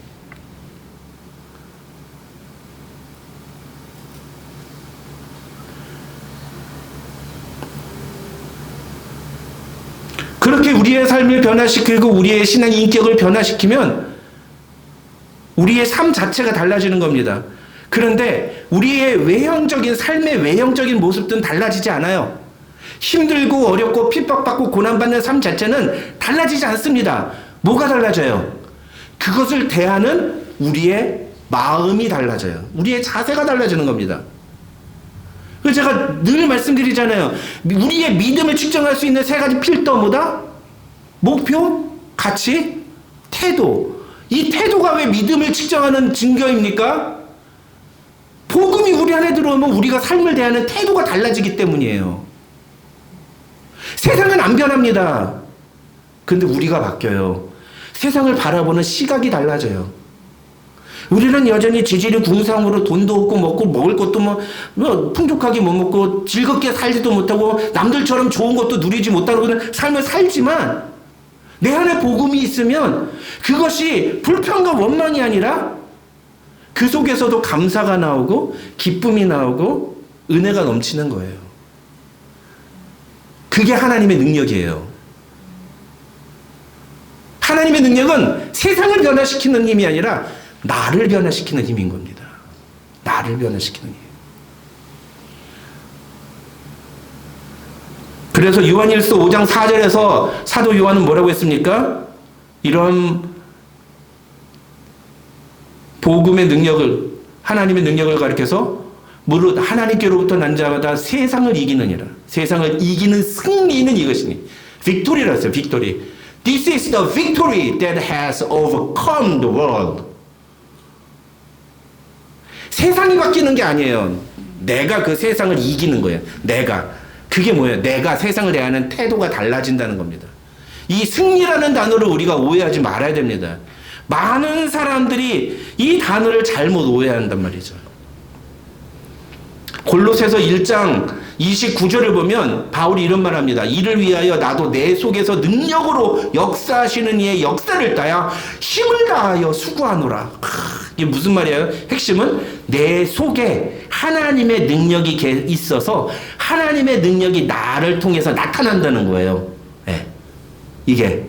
그렇게 우리의 삶을 변화시키고 우리의 신앙 인격을 변화시키면 우리의 삶 자체가 달라지는 겁니다. 그런데 우리의 외형적인 삶의 외형적인 모습들은 달라지지 않아요. 힘들고 어렵고 핍박받고 고난받는 삶 자체는 달라지지 않습니다. 뭐가 달라져요? 그것을 대하는 우리의 마음이 달라져요. 우리의 자세가 달라지는 겁니다. 그래서 제가 늘 말씀드리잖아요. 우리의 믿음을 측정할 수 있는 세 가지 필터 뭐다? 목표, 가치, 태도. 이 태도가 왜 믿음을 측정하는 증거입니까? 복음이 우리 안에 들어오면 우리가 삶을 대하는 태도가 달라지기 때문이에요. 세상은 안 변합니다. 근데 우리가 바뀌어요. 세상을 바라보는 시각이 달라져요. 우리는 여전히 지질이 궁상으로 돈도 없고 먹고 먹을 것도 뭐 풍족하게 못 먹고 즐겁게 살지도 못하고 남들처럼 좋은 것도 누리지 못하고 그런 삶을 살지만 내 안에 복음이 있으면 그것이 불평과 원망이 아니라 그 속에서도 감사가 나오고 기쁨이 나오고 은혜가 넘치는 거예요. 그게 하나님의 능력이에요. 하나님의 능력은 세상을 변화시키는 힘이 아니라 나를 변화시키는 힘인 겁니다. 나를 변화시키는 힘. 그래서 요한일서 5장 4절에서 사도 요한은 뭐라고 했습니까? 이런 복음의 능력을, 하나님의 능력을 가리켜서 무릇 하나님께로부터 난 자마다 세상을 이기느니라. 세상을 이기는 승리는 이것이니. 빅토리라고 했어요. 빅토리. This is the victory that has overcome the world. 세상이 바뀌는 게 아니에요. 내가 그 세상을 이기는 거예요. 내가. 그게 뭐예요? 내가 세상을 대하는 태도가 달라진다는 겁니다. 이 승리라는 단어를 우리가 오해하지 말아야 됩니다. 많은 사람들이 이 단어를 잘못 오해한단 말이죠. 골로새서 1장 29절을 보면 바울이 이런 말 합니다. 이를 위하여 나도 내 속에서 능력으로 역사하시는 이의 역사를 따야 힘을 다하여 수고하노라. 이게 무슨 말이에요? 핵심은 내 속에 하나님의 능력이 있어서 하나님의 능력이 나를 통해서 나타난다는 거예요. 네. 이게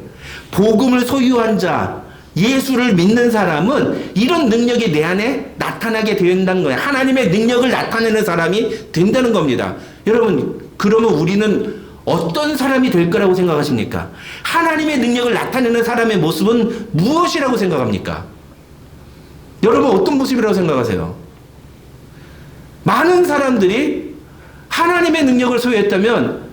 복음을 소유한 자, 예수를 믿는 사람은 이런 능력이 내 안에 나타나게 된다는 거예요. 하나님의 능력을 나타내는 사람이 된다는 겁니다. 여러분, 그러면 우리는 어떤 사람이 될 거라고 생각하십니까? 하나님의 능력을 나타내는 사람의 모습은 무엇이라고 생각합니까? 여러분, 어떤 모습이라고 생각하세요? 많은 사람들이 하나님의 능력을 소유했다면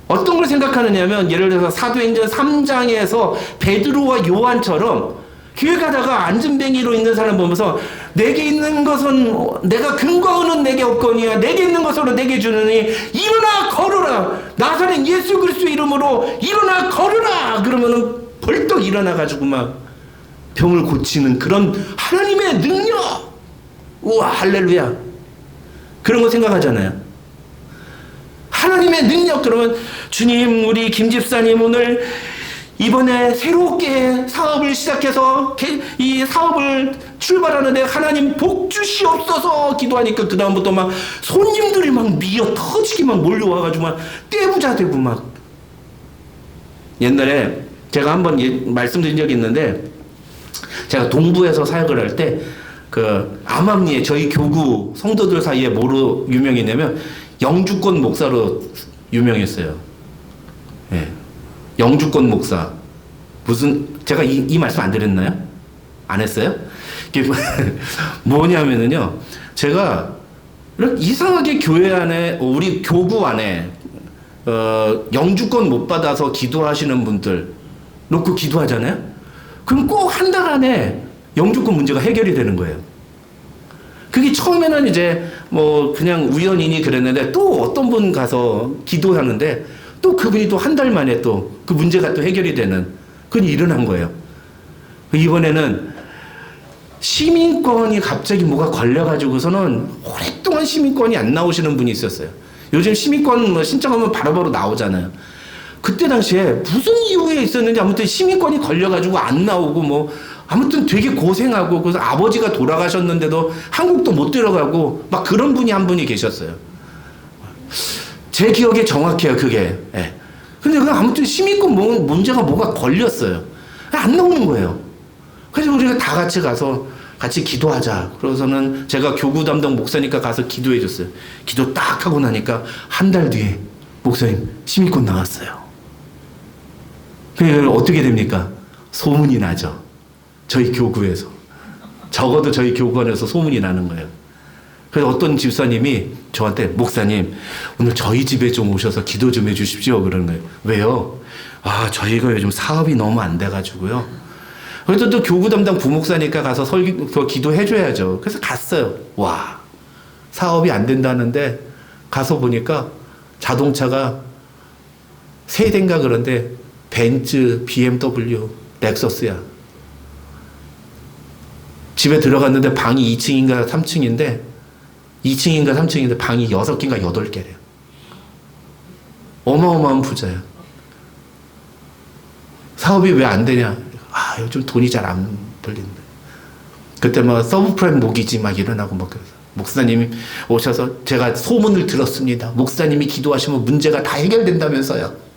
어떤 걸 생각하느냐면, 예를 들어서 사도행전 3장에서 베드로와 요한처럼 교회 가다가 안전뱅이로 있는 사람 보면서 내게 있는 것은 내가 근거는 내게 없거니와 내게 있는 것으로 내게 주느니 일어나 걸으라. 나사렛 예수 그리스도의 이름으로 일어나 걸으라. 그러면은 벌떡 일어나 가지고 막 병을 고치는 그런 하나님의 능력. 우와, 할렐루야. 그런 거 생각하잖아요. 하나님의 능력. 그러면 주님, 우리 김 집사님 오늘 이번에 새롭게 사업을 시작해서 이 사업을 출발하는데 하나님 복 주시옵소서 기도하니까 그 다음부터 막 손님들이 막 미어 터지게 막 몰려와가지고 막 떼부자 되고 막. 옛날에 제가 한번 말씀드린 적이 있는데, 제가 동부에서 사역을 할 때 그 암암리에 저희 교구 성도들 사이에 뭐로 유명했냐면 영주권 목사로 유명했어요. 예. 영주권 목사. 무슨, 제가 이 말씀 안 드렸나요? 안 했어요? 이게 뭐냐면은요, 제가 이상하게 교회 안에, 우리 교구 안에, 영주권 못 받아서 기도하시는 분들 놓고 기도하잖아요? 그럼 꼭 한 달 안에 영주권 문제가 해결이 되는 거예요. 그게 처음에는 이제 뭐 그냥 우연이니 그랬는데, 또 어떤 분 가서 기도하는데 또 그분이 또 한 달 만에 또 그 문제가 또 해결이 되는, 그건 일어난 거예요. 이번에는 시민권이 갑자기 뭐가 걸려가지고서는 오랫동안 시민권이 안 나오시는 분이 있었어요. 요즘 시민권 뭐 신청하면 바로바로 나오잖아요. 그때 당시에 무슨 이유에 있었는지 아무튼 시민권이 걸려가지고 안 나오고 뭐 아무튼 되게 고생하고, 그래서 아버지가 돌아가셨는데도 한국도 못 들어가고 막 그런 분이 한 분이 계셨어요. 제 기억에 정확해요, 그게. 예. 근데 그 아무튼 심의권 문제가 뭐가 걸렸어요. 안 나오는 거예요. 그래서 우리가 다 같이 가서 같이 기도하자. 그래서는 제가 교구 담당 목사니까 가서 기도해 줬어요. 기도 딱 하고 나니까 한 달 뒤에 목사님 심의권 나왔어요. 그러니까 어떻게 됩니까? 소문이 나죠. 저희 교구에서. 적어도 저희 교구원에서 소문이 나는 거예요. 그래서 어떤 집사님이 저한테 목사님 오늘 저희 집에 좀 오셔서 기도 좀 해주십시오 그러는 거예요. 왜요? 저희가 요즘 사업이 너무 안 돼가지고요. 그래도 또 교구 담당 부목사니까 가서 기도해줘야죠. 그래서 갔어요. 와, 사업이 안 된다는데 가서 보니까 자동차가 세 대인가 그런데 벤츠, BMW, 렉서스야. 집에 들어갔는데 방이 2층인가 3층인데 2층인가 3층인데 방이 6개인가 8개래요. 어마어마한 부자야. 사업이 왜 안 되냐? 요즘 돈이 잘 안 벌린다. 그때 뭐 서브프라임 모기지 막 일어나고 막 그래서 목사님이 오셔서 제가 소문을 들었습니다. 목사님이 기도하시면 문제가 다 해결된다면서요.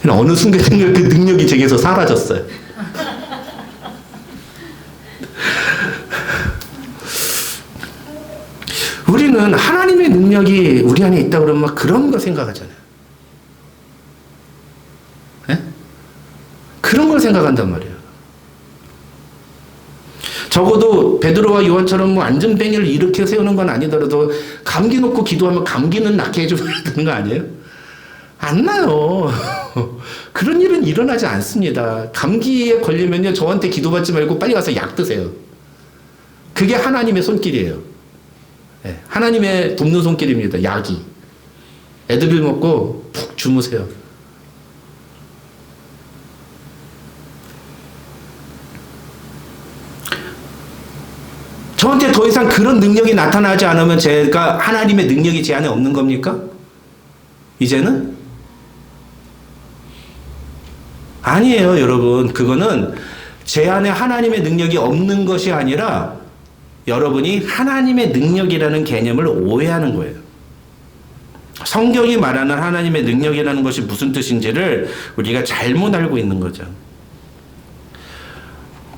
어느 순간 그 능력이 제게서 사라졌어요. 우리는 하나님의 능력이 우리 안에 있다 그러면 막 그런 거 생각하잖아요. 네? 그런 걸 생각한단 말이에요. 적어도 베드로와 요한처럼 뭐 안전뱅이를 일으켜 세우는 건 아니더라도 감기 놓고 기도하면 감기는 낫게 해줘야 되는 거 아니에요? 안 나요. 그런 일은 일어나지 않습니다. 감기에 걸리면요 저한테 기도받지 말고 빨리 가서 약 드세요. 그게 하나님의 손길이에요. 네, 하나님의 돕는 손길입니다. 약이. 애드빌 먹고 푹 주무세요. 저한테 더 이상 그런 능력이 나타나지 않으면 제가 하나님의 능력이 제 안에 없는 겁니까? 이제는? 아니에요, 여러분. 그거는 제 안에 하나님의 능력이 없는 것이 아니라 여러분이 하나님의 능력이라는 개념을 오해하는 거예요. 성경이 말하는 하나님의 능력이라는 것이 무슨 뜻인지를 우리가 잘못 알고 있는 거죠.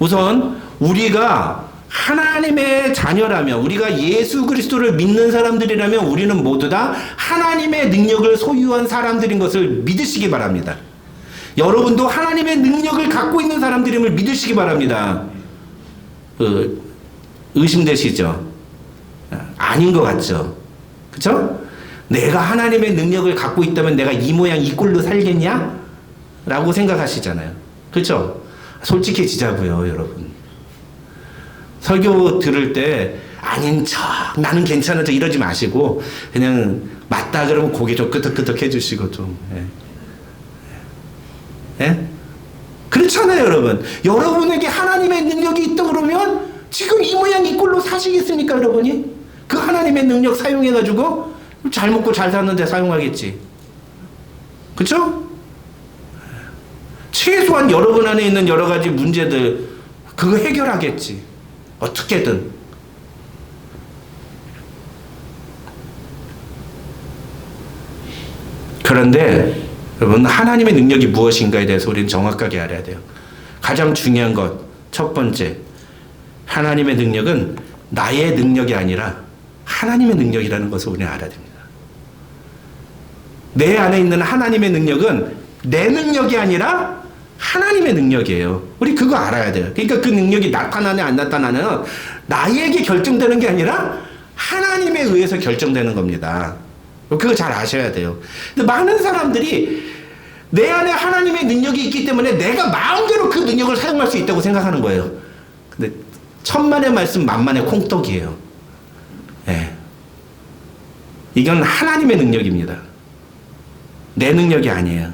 우선 우리가 하나님의 자녀라면, 우리가 예수 그리스도를 믿는 사람들이라면 우리는 모두 다 하나님의 능력을 소유한 사람들인 것을 믿으시기 바랍니다. 여러분도 하나님의 능력을 갖고 있는 사람들임을 믿으시기 바랍니다. 의심되시죠? 아닌 것 같죠? 그쵸? 내가 하나님의 능력을 갖고 있다면 내가 이 모양 이 꼴로 살겠냐? 라고 생각하시잖아요. 그쵸? 솔직해지자고요, 여러분. 설교 들을 때 아닌 척, 나는 괜찮은 척 이러지 마시고 그냥 맞다 그러면 고개 좀 끄덕끄덕 해주시고 좀. 예? 그렇잖아요, 여러분. 여러분에게 하나님의 능력이 있다 그러면 지금 이 모양 이 꼴로 사시겠습니까, 여러분이? 그 하나님의 능력 사용해가지고 잘 먹고 잘 사는데 사용하겠지. 그쵸? 최소한 여러분 안에 있는 여러 가지 문제들 그거 해결하겠지. 어떻게든. 그런데 여러분 하나님의 능력이 무엇인가에 대해서 우리는 정확하게 알아야 돼요. 가장 중요한 것, 첫 번째, 하나님의 능력은 나의 능력이 아니라 하나님의 능력이라는 것을 우리는 알아야 됩니다. 내 안에 있는 하나님의 능력은 내 능력이 아니라 하나님의 능력이에요. 우리 그거 알아야 돼요. 그러니까 그 능력이 나타나냐 안 나타나냐는 나에게 결정되는 게 아니라 하나님에 의해서 결정되는 겁니다. 그거 잘 아셔야 돼요. 근데 많은 사람들이 내 안에 하나님의 능력이 있기 때문에 내가 마음대로 그 능력을 사용할 수 있다고 생각하는 거예요. 근데 천만의 말씀 만만의 콩떡이에요. 네. 이건 하나님의 능력입니다. 내 능력이 아니에요.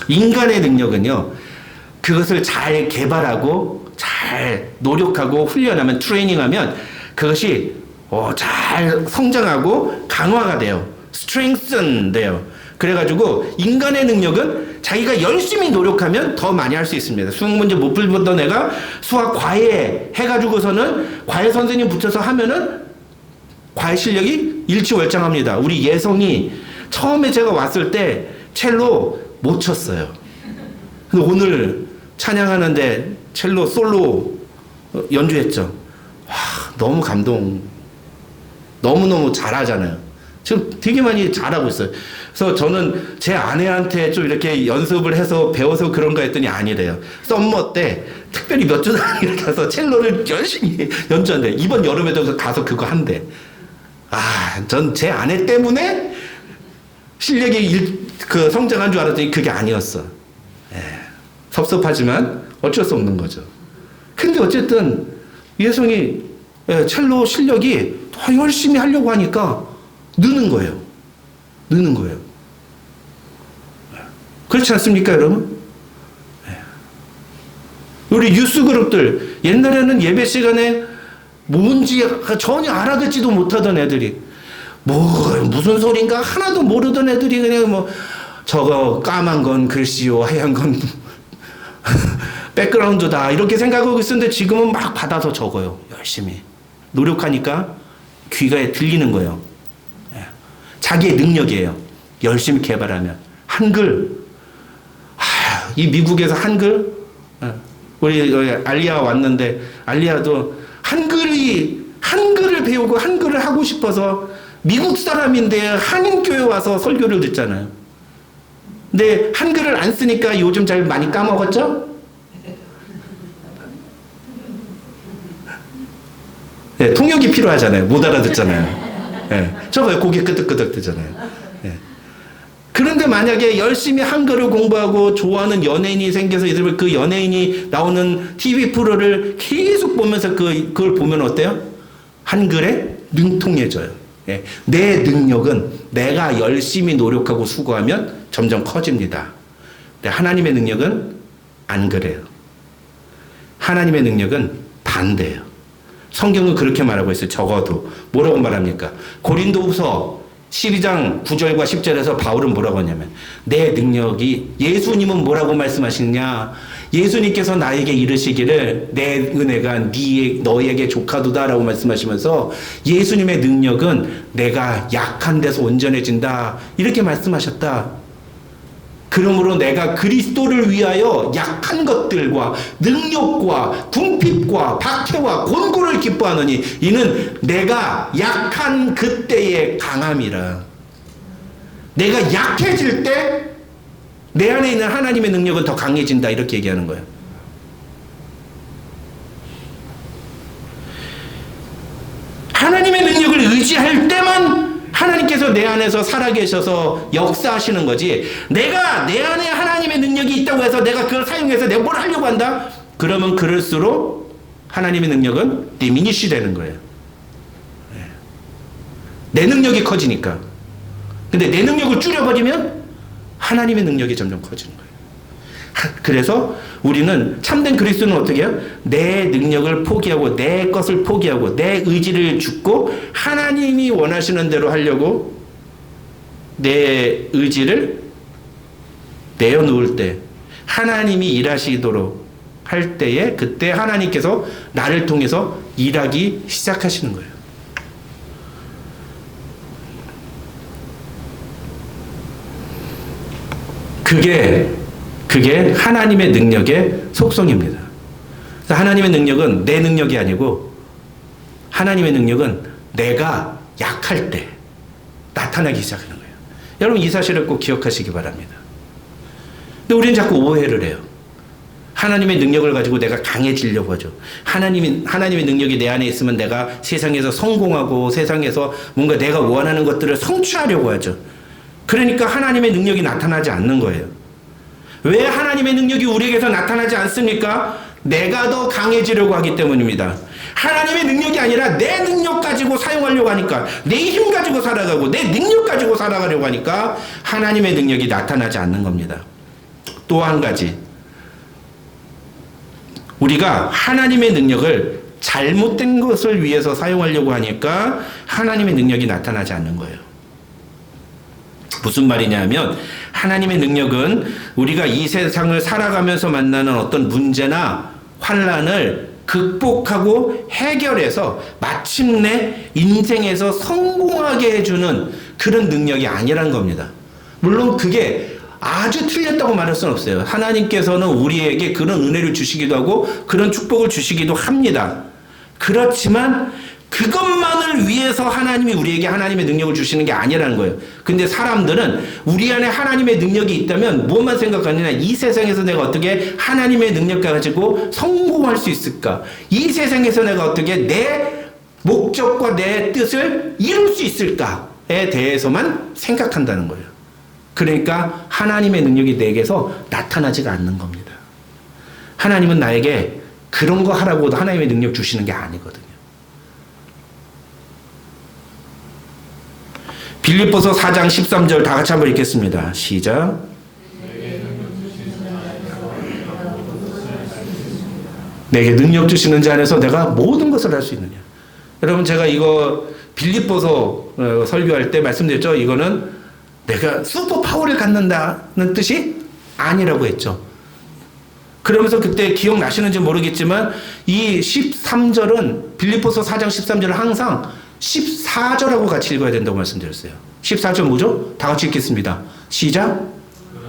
인간의 능력은요, 그것을 잘 개발하고 잘 노력하고 훈련하면, 트레이닝하면 그것이 잘 성장하고 강화가 돼요. strengthen 돼요. 그래가지고 인간의 능력은 자기가 열심히 노력하면 더 많이 할 수 있습니다. 수능 문제 못 풀던 애가 수학 과외 해가지고서는 과외 선생님 붙여서 하면은 과외 실력이 일취월장합니다. 우리 예성이 처음에 제가 왔을 때 첼로 못 쳤어요. 근데 오늘 찬양하는데 첼로 솔로 연주했죠. 와, 너무 감동. 너무너무 잘하잖아요. 지금 되게 많이 잘하고 있어요. 그래서 저는 제 아내한테 좀 이렇게 연습을 해서 배워서 그런가 했더니 아니래요. 썸머 때 특별히 몇 주 단위를 가서 첼로를 열심히 연주한대. 이번 여름에도 가서 그거 한대. 전 제 아내 때문에 실력이 성장한 줄 알았더니 그게 아니었어. 섭섭하지만 어쩔 수 없는 거죠. 근데 어쨌든 예성이 첼로 실력이 더 열심히 하려고 하니까 느는 거예요. 느는 거예요. 그렇지 않습니까, 여러분? 우리 뉴스 그룹들 옛날에는 예배 시간에 뭔지 전혀 알아듣지도 못하던 애들이 무슨 소린가 하나도 모르던 애들이 그냥 저거 까만 건 글씨요, 하얀 건 백그라운드다 이렇게 생각하고 있었는데 지금은 막 받아서 적어요. 열심히 노력하니까 귀가 들리는 거예요. 자기의 능력이에요. 열심히 개발하면 한글. 이 미국에서 한글 우리 알리아 왔는데 알리아도 한글을 배우고 한글을 하고 싶어서 미국 사람인데 한인교회 와서 설교를 듣잖아요. 근데 한글을 안 쓰니까 요즘 잘 많이 까먹었죠? 네, 통역이 필요하잖아요. 못 알아듣잖아요. 네, 저거요. 고개 끄덕끄덕 뜨잖아요. 네. 그런데 만약에 열심히 한글을 공부하고 좋아하는 연예인이 생겨서 이들 그 연예인이 나오는 TV 프로를 계속 보면서 그걸 보면 어때요? 한글에 능통해져요. 예. 내 능력은 내가 열심히 노력하고 수고하면 점점 커집니다. 근데 하나님의 능력은 안 그래요. 하나님의 능력은 반대예요. 성경은 그렇게 말하고 있어요. 적어도 뭐라고 말합니까? 고린도후서 12장 9절과 10절에서 바울은 뭐라고 하냐면 내 능력이 예수님은 뭐라고 말씀하시느냐? 예수님께서 나에게 이르시기를 내 은혜가 너에게 족하도다라고 말씀하시면서 예수님의 능력은 내가 약한 데서 온전해진다 이렇게 말씀하셨다. 그러므로 내가 그리스도를 위하여 약한 것들과 능력과 궁핍과 박해와 곤고를 기뻐하느니 이는 내가 약한 그때의 강함이라. 내가 약해질 때 내 안에 있는 하나님의 능력은 더 강해진다 이렇게 얘기하는 거예요. 하나님의 능력을 의지할 때만 하나님께서 내 안에서 살아계셔서 역사하시는 거지. 내가 내 안에 하나님의 능력이 있다고 해서 내가 그걸 사용해서 내가 뭘 하려고 한다? 그러면 그럴수록 하나님의 능력은 디미니시 되는 거예요. 내 능력이 커지니까. 근데 내 능력을 줄여버리면 하나님의 능력이 점점 커지는 거예요. 그래서 우리는 참된 그리스도는 어떻게 해요? 내 능력을 포기하고 내 것을 포기하고 내 의지를 죽고 하나님이 원하시는 대로 하려고 내 의지를 내어놓을 때 하나님이 일하시도록 할 때에 그때 하나님께서 나를 통해서 일하기 시작하시는 거예요. 그게 하나님의 능력의 속성입니다. 하나님의 능력은 내 능력이 아니고 하나님의 능력은 내가 약할 때 나타나기 시작하는 거예요. 여러분 이 사실을 꼭 기억하시기 바랍니다. 근데 우리는 자꾸 오해를 해요. 하나님의 능력을 가지고 내가 강해지려고 하죠. 하나님의 능력이 내 안에 있으면 내가 세상에서 성공하고 세상에서 뭔가 내가 원하는 것들을 성취하려고 하죠. 그러니까 하나님의 능력이 나타나지 않는 거예요. 왜 하나님의 능력이 우리에게서 나타나지 않습니까? 내가 더 강해지려고 하기 때문입니다. 하나님의 능력이 아니라 내 능력 가지고 사용하려고 하니까 내 힘 가지고 살아가고 내 능력 가지고 살아가려고 하니까 하나님의 능력이 나타나지 않는 겁니다. 또 한 가지, 우리가 하나님의 능력을 잘못된 것을 위해서 사용하려고 하니까 하나님의 능력이 나타나지 않는 거예요. 무슨 말이냐면 하나님의 능력은 우리가 이 세상을 살아가면서 만나는 어떤 문제나 환난을 극복하고 해결해서 마침내 인생에서 성공하게 해주는 그런 능력이 아니란 겁니다. 물론 그게 아주 틀렸다고 말할 수는 없어요. 하나님께서는 우리에게 그런 은혜를 주시기도 하고 그런 축복을 주시기도 합니다. 그렇지만 그것만을 위해서 하나님이 우리에게 하나님의 능력을 주시는 게 아니라는 거예요. 근데 사람들은 우리 안에 하나님의 능력이 있다면 무엇만 생각하느냐, 이 세상에서 내가 어떻게 하나님의 능력 가지고 성공할 수 있을까, 이 세상에서 내가 어떻게 내 목적과 내 뜻을 이룰 수 있을까에 대해서만 생각한다는 거예요. 그러니까 하나님의 능력이 내게서 나타나지가 않는 겁니다. 하나님은 나에게 그런 거 하라고도 하나님의 능력 주시는 게 아니거든요. 빌립보서 4장 13절 다 같이 한번 읽겠습니다. 시작. 내게 능력 주시는 자 안에서 내가 모든 것을 할 수 있느냐. 여러분, 제가 이거 빌립보서 설교할 때 말씀드렸죠. 이거는 내가 슈퍼 파워를 갖는다는 뜻이 아니라고 했죠. 그러면서 그때 기억나시는지 모르겠지만 이 13절은 빌립보서 4장 13절은 항상 14절하고 같이 읽어야 된다고 말씀드렸어요. 14절 뭐죠? 다 같이 읽겠습니다. 시작.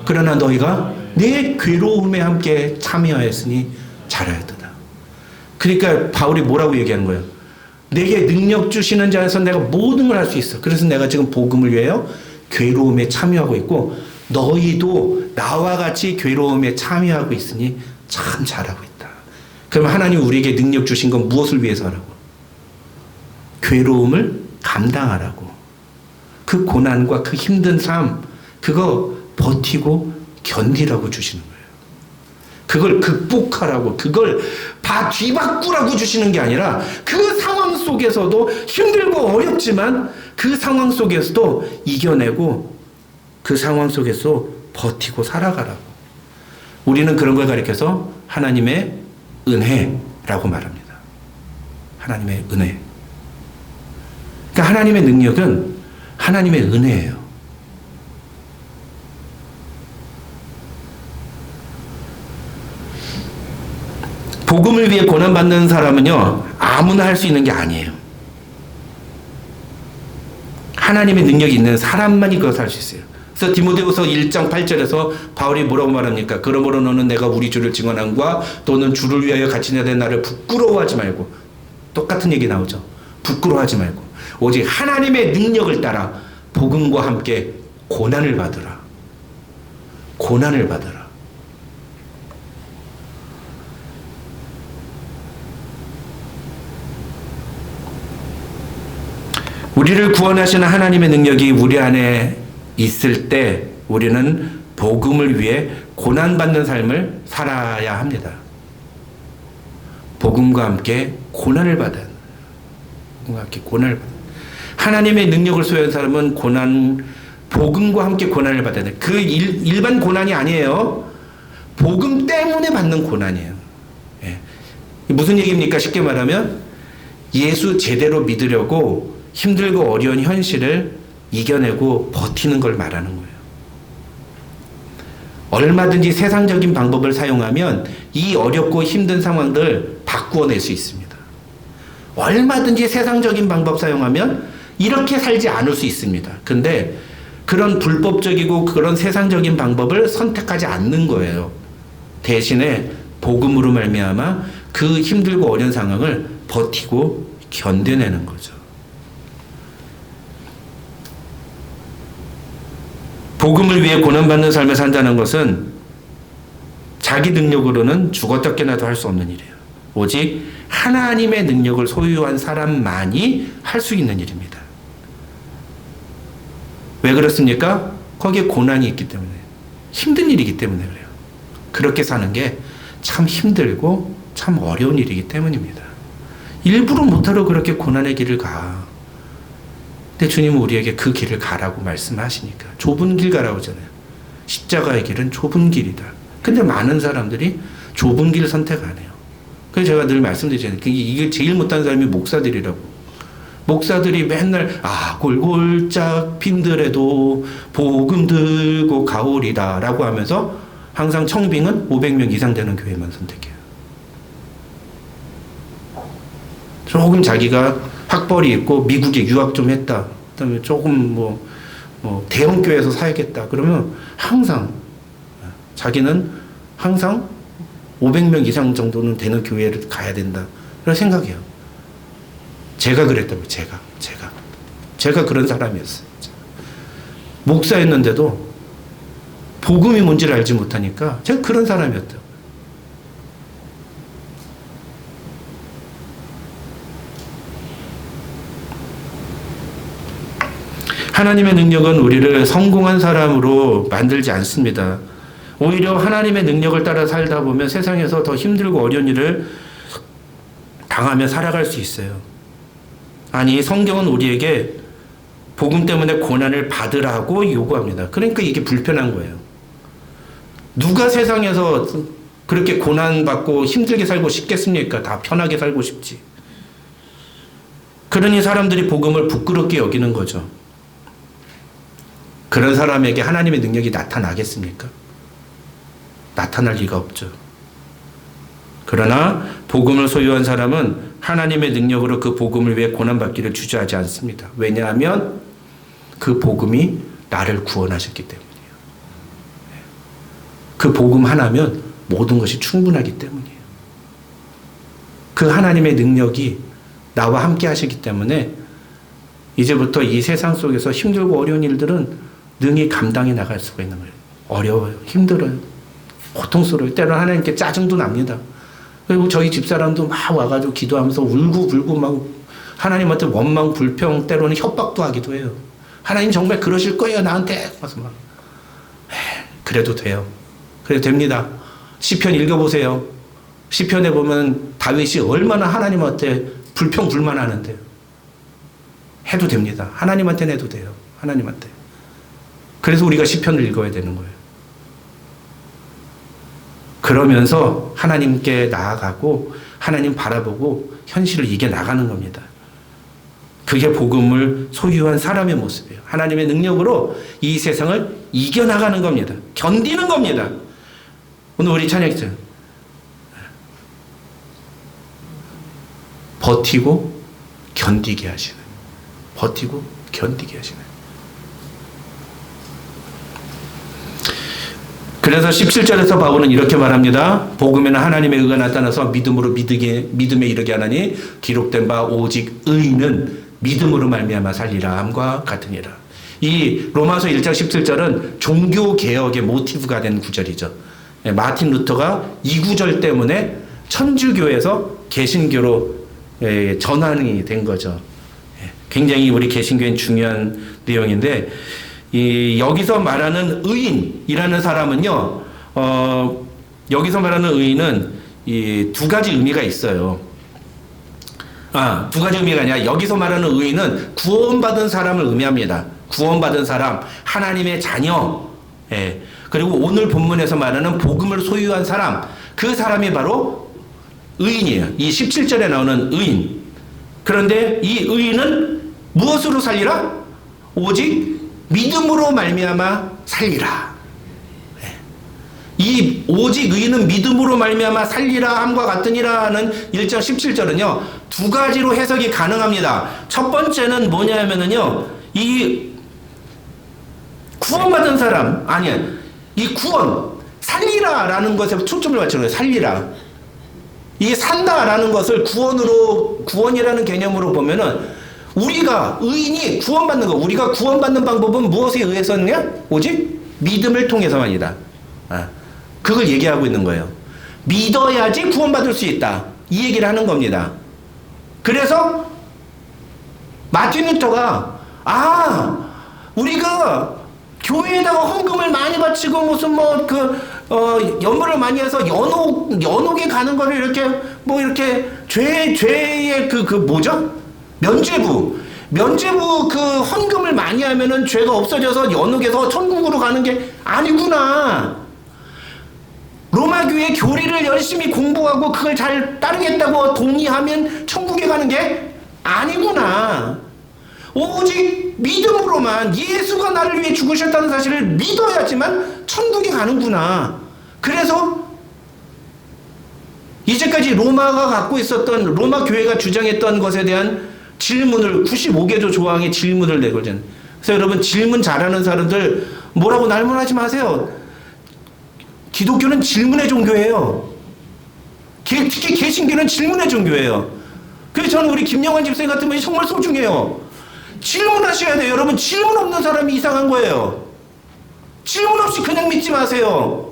그러나 너희가 내 괴로움에 함께 참여하였으니 잘하였도다. 그러니까 바울이 뭐라고 얘기하는 거예요? 내게 능력 주시는 자에서 내가 모든 걸 할 수 있어. 그래서 내가 지금 복음을 위하여 괴로움에 참여하고 있고 너희도 나와 같이 괴로움에 참여하고 있으니 참 잘하고 있다. 그럼 하나님 우리에게 능력 주신 건 무엇을 위해서 하라고? 괴로움을 감당하라고. 그 고난과 그 힘든 삶, 그거 버티고 견디라고 주시는 거예요. 그걸 극복하라고, 그걸 뒤바꾸라고 주시는 게 아니라 그 상황 속에서도 힘들고 어렵지만 그 상황 속에서도 이겨내고 그 상황 속에서 버티고 살아가라고. 우리는 그런 걸 가리켜서 하나님의 은혜라고 말합니다. 하나님의 은혜. 그러니까 하나님의 능력은 하나님의 은혜예요. 복음을 위해 고난받는 사람은요, 아무나 할 수 있는 게 아니에요. 하나님의 능력이 있는 사람만이 그것을 할 수 있어요. 그래서 디모데후서 1장 8절에서 바울이 뭐라고 말합니까? 그러므로 너는 내가 우리 주를 증언함과 또는 주를 위하여 갇힌 자된 나를 부끄러워하지 말고, 똑같은 얘기 나오죠. 부끄러워하지 말고 오직 하나님의 능력을 따라 복음과 함께 고난을 받으라. 고난을 받으라. 우리를 구원하시는 하나님의 능력이 우리 안에 있을 때 우리는 복음을 위해 고난받는 삶을 살아야 합니다. 복음과 함께 고난을 받아야 합니다. 복음과 함께 고난을 받아야 합니다. 하나님의 능력을 소유한 사람은 복음과 함께 고난을 받아야 돼요. 그 일반 고난이 아니에요. 복음 때문에 받는 고난이에요. 예. 무슨 얘기입니까? 쉽게 말하면 예수 제대로 믿으려고 힘들고 어려운 현실을 이겨내고 버티는 걸 말하는 거예요. 얼마든지 세상적인 방법을 사용하면 이 어렵고 힘든 상황들을 바꾸어낼 수 있습니다. 얼마든지 세상적인 방법 사용하면 이렇게 살지 않을 수 있습니다. 근데 그런 불법적이고 그런 세상적인 방법을 선택하지 않는 거예요. 대신에 복음으로 말미암아 그 힘들고 어려운 상황을 버티고 견뎌내는 거죠. 복음을 위해 고난받는 삶을 산다는 것은 자기 능력으로는 죽었다 깨나도 할 수 없는 일이에요. 오직 하나님의 능력을 소유한 사람만이 할 수 있는 일입니다. 왜 그렇습니까? 거기에 고난이 있기 때문에, 힘든 일이기 때문에 그래요. 그렇게 사는 게 참 힘들고 참 어려운 일이기 때문입니다. 일부러 못하러 그렇게 고난의 길을 가. 근데 주님은 우리에게 그 길을 가라고 말씀하시니까 좁은 길 가라고 하잖아요. 십자가의 길은 좁은 길이다. 근데 많은 사람들이 좁은 길을 선택 안 해요. 그래서 제가 늘 말씀드리잖아요. 이게 제일 못하는 사람이 목사들이라고. 목사들이 맨날 골골짝 빈들에도 복음 들고 가오리다 라고 하면서 항상 청빙은 500명 이상 되는 교회만 선택해요. 조금 자기가 학벌이 있고 미국에 유학 좀 했다, 그다음에 조금 대형 교회에서 사야겠다 그러면 항상 자기는 항상 500명 이상 정도는 되는 교회를 가야 된다 그런 생각이에요. 제가 그랬다고요. 제가 그런 사람이었어요. 목사였는데도 복음이 뭔지를 알지 못하니까 제가 그런 사람이었다고. 하나님의 능력은 우리를 성공한 사람으로 만들지 않습니다. 오히려 하나님의 능력을 따라 살다 보면 세상에서 더 힘들고 어려운 일을 당하며 살아갈 수 있어요. 아니, 성경은 우리에게 복음 때문에 고난을 받으라고 요구합니다. 그러니까 이게 불편한 거예요. 누가 세상에서 그렇게 고난받고 힘들게 살고 싶겠습니까? 다 편하게 살고 싶지. 그러니 사람들이 복음을 부끄럽게 여기는 거죠. 그런 사람에게 하나님의 능력이 나타나겠습니까? 나타날 리가 없죠. 그러나 복음을 소유한 사람은 하나님의 능력으로 그 복음을 위해 고난받기를 주저하지 않습니다. 왜냐하면 그 복음이 나를 구원하셨기 때문이에요. 그 복음 하나면 모든 것이 충분하기 때문이에요. 그 하나님의 능력이 나와 함께 하시기 때문에 이제부터 이 세상 속에서 힘들고 어려운 일들은 능히 감당해 나갈 수가 있는 거예요. 어려워요. 힘들어요. 고통스러워요. 때로는 하나님께 짜증도 납니다. 그리고 저희 집사람도 막 와가지고 기도하면서 울고 막 하나님한테 원망, 불평, 때로는 협박도 하기도 해요. 하나님 정말 그러실 거예요, 나한테. 그래서 막 그래도 돼요. 그래도 됩니다. 시편 읽어보세요. 시편에 보면 다윗이 얼마나 하나님한테 불평, 불만하는데요. 해도 됩니다. 하나님한테는 해도 돼요. 하나님한테. 그래서 우리가 시편을 읽어야 되는 거예요. 그러면서 하나님께 나아가고 하나님 바라보고 현실을 이겨나가는 겁니다. 그게 복음을 소유한 사람의 모습이에요. 하나님의 능력으로 이 세상을 이겨나가는 겁니다. 견디는 겁니다. 오늘 우리 찬양했죠. 버티고 견디게 하시는. 버티고 견디게 하시는. 그래서 17절에서 바울은 이렇게 말합니다. 복음에는 하나님의 의가 나타나서 믿음으로 믿음에 이르게 하나니 기록된 바 오직 의인은 믿음으로 말미암아 살리라 함과 같으니라. 이 로마서 1장 17절은 종교개혁의 모티브가 된 구절이죠. 마틴 루터가 이 구절 때문에 천주교에서 개신교로 전환이 된 거죠. 굉장히 우리 개신교엔 중요한 내용인데 여기서 말하는 의인이라는 사람은요, 여기서 말하는 의인은 이 두 가지 의미가 있어요. 두 가지 의미가 아니라 여기서 말하는 의인은 구원받은 사람을 의미합니다. 구원받은 사람, 하나님의 자녀. 그리고 오늘 본문에서 말하는 복음을 소유한 사람, 그 사람이 바로 의인이에요. 이 17절에 나오는 의인. 그런데 이 의인은 무엇으로 살리라? 오직 믿음으로 말미암아 살리라. 이 오직 의인은 믿음으로 말미암아 살리라 함과 같으니라는 1장 17절은요 두 가지로 해석이 가능합니다. 첫 번째는 뭐냐면은요, 이 구원받은 사람, 아니야, 이 구원, 살리라라는 것에 초점을 맞추는 거예요. 살리라. 이 산다라는 것을 구원이라는 개념으로 보면은 우리가 의인이 구원받는 거, 우리가 구원받는 방법은 무엇에 의해서냐? 오직 믿음을 통해서만이다. 그걸 얘기하고 있는 거예요. 믿어야지 구원받을 수 있다. 이 얘기를 하는 겁니다. 그래서 마틴 루터가 우리가 교회에다가 헌금을 많이 바치고 무슨 연보를 많이 해서 연옥에 가는 거를 이렇게 죄의 뭐죠? 면죄부 그 헌금을 많이 하면은 죄가 없어져서 연옥에서 천국으로 가는 게 아니구나. 로마 교회 교리를 열심히 공부하고 그걸 잘 따르겠다고 동의하면 천국에 가는 게 아니구나. 오직 믿음으로만 예수가 나를 위해 죽으셨다는 사실을 믿어야지만 천국에 가는구나. 그래서 이제까지 로마가 갖고 있었던, 로마 교회가 주장했던 것에 대한 질문을 95개조 조항의 질문을 내거든. 그래서 여러분, 질문 잘하는 사람들 뭐라고 날문하지 마세요. 기독교는 질문의 종교예요. 특히 개신교는 질문의 종교예요. 그래서 저는 우리 김영환 집사님 같은 분이 정말 소중해요. 질문하셔야 돼요. 여러분, 질문 없는 사람이 이상한 거예요. 질문 없이 그냥 믿지 마세요.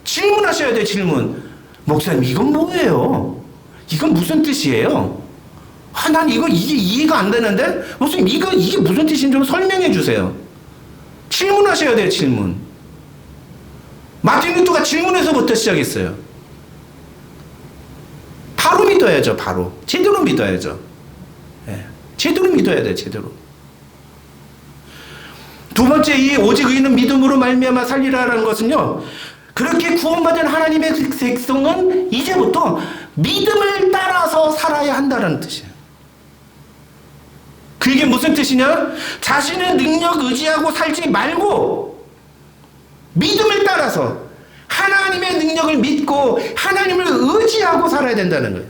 질문하셔야 돼요. 질문. 목사님, 이건 뭐예요? 이건 무슨 뜻이에요? 난 이게 이해가 안 되는데? 목사님, 이게 무슨 뜻인지 좀 설명해 주세요. 질문하셔야 돼요. 질문. 마틴 루터가 질문에서부터 시작했어요. 바로 믿어야죠. 바로. 제대로 믿어야죠. 예. 제대로 믿어야 돼요. 제대로. 두 번째, 이 오직 의인은 믿음으로 말미암아 살리라라는 것은요, 그렇게 구원받은 하나님의 백성은 이제부터 믿음을 따라서 살아야 한다는 뜻이에요. 그게 무슨 뜻이냐? 자신의 능력 의지하고 살지 말고 믿음을 따라서 하나님의 능력을 믿고 하나님을 의지하고 살아야 된다는 거예요.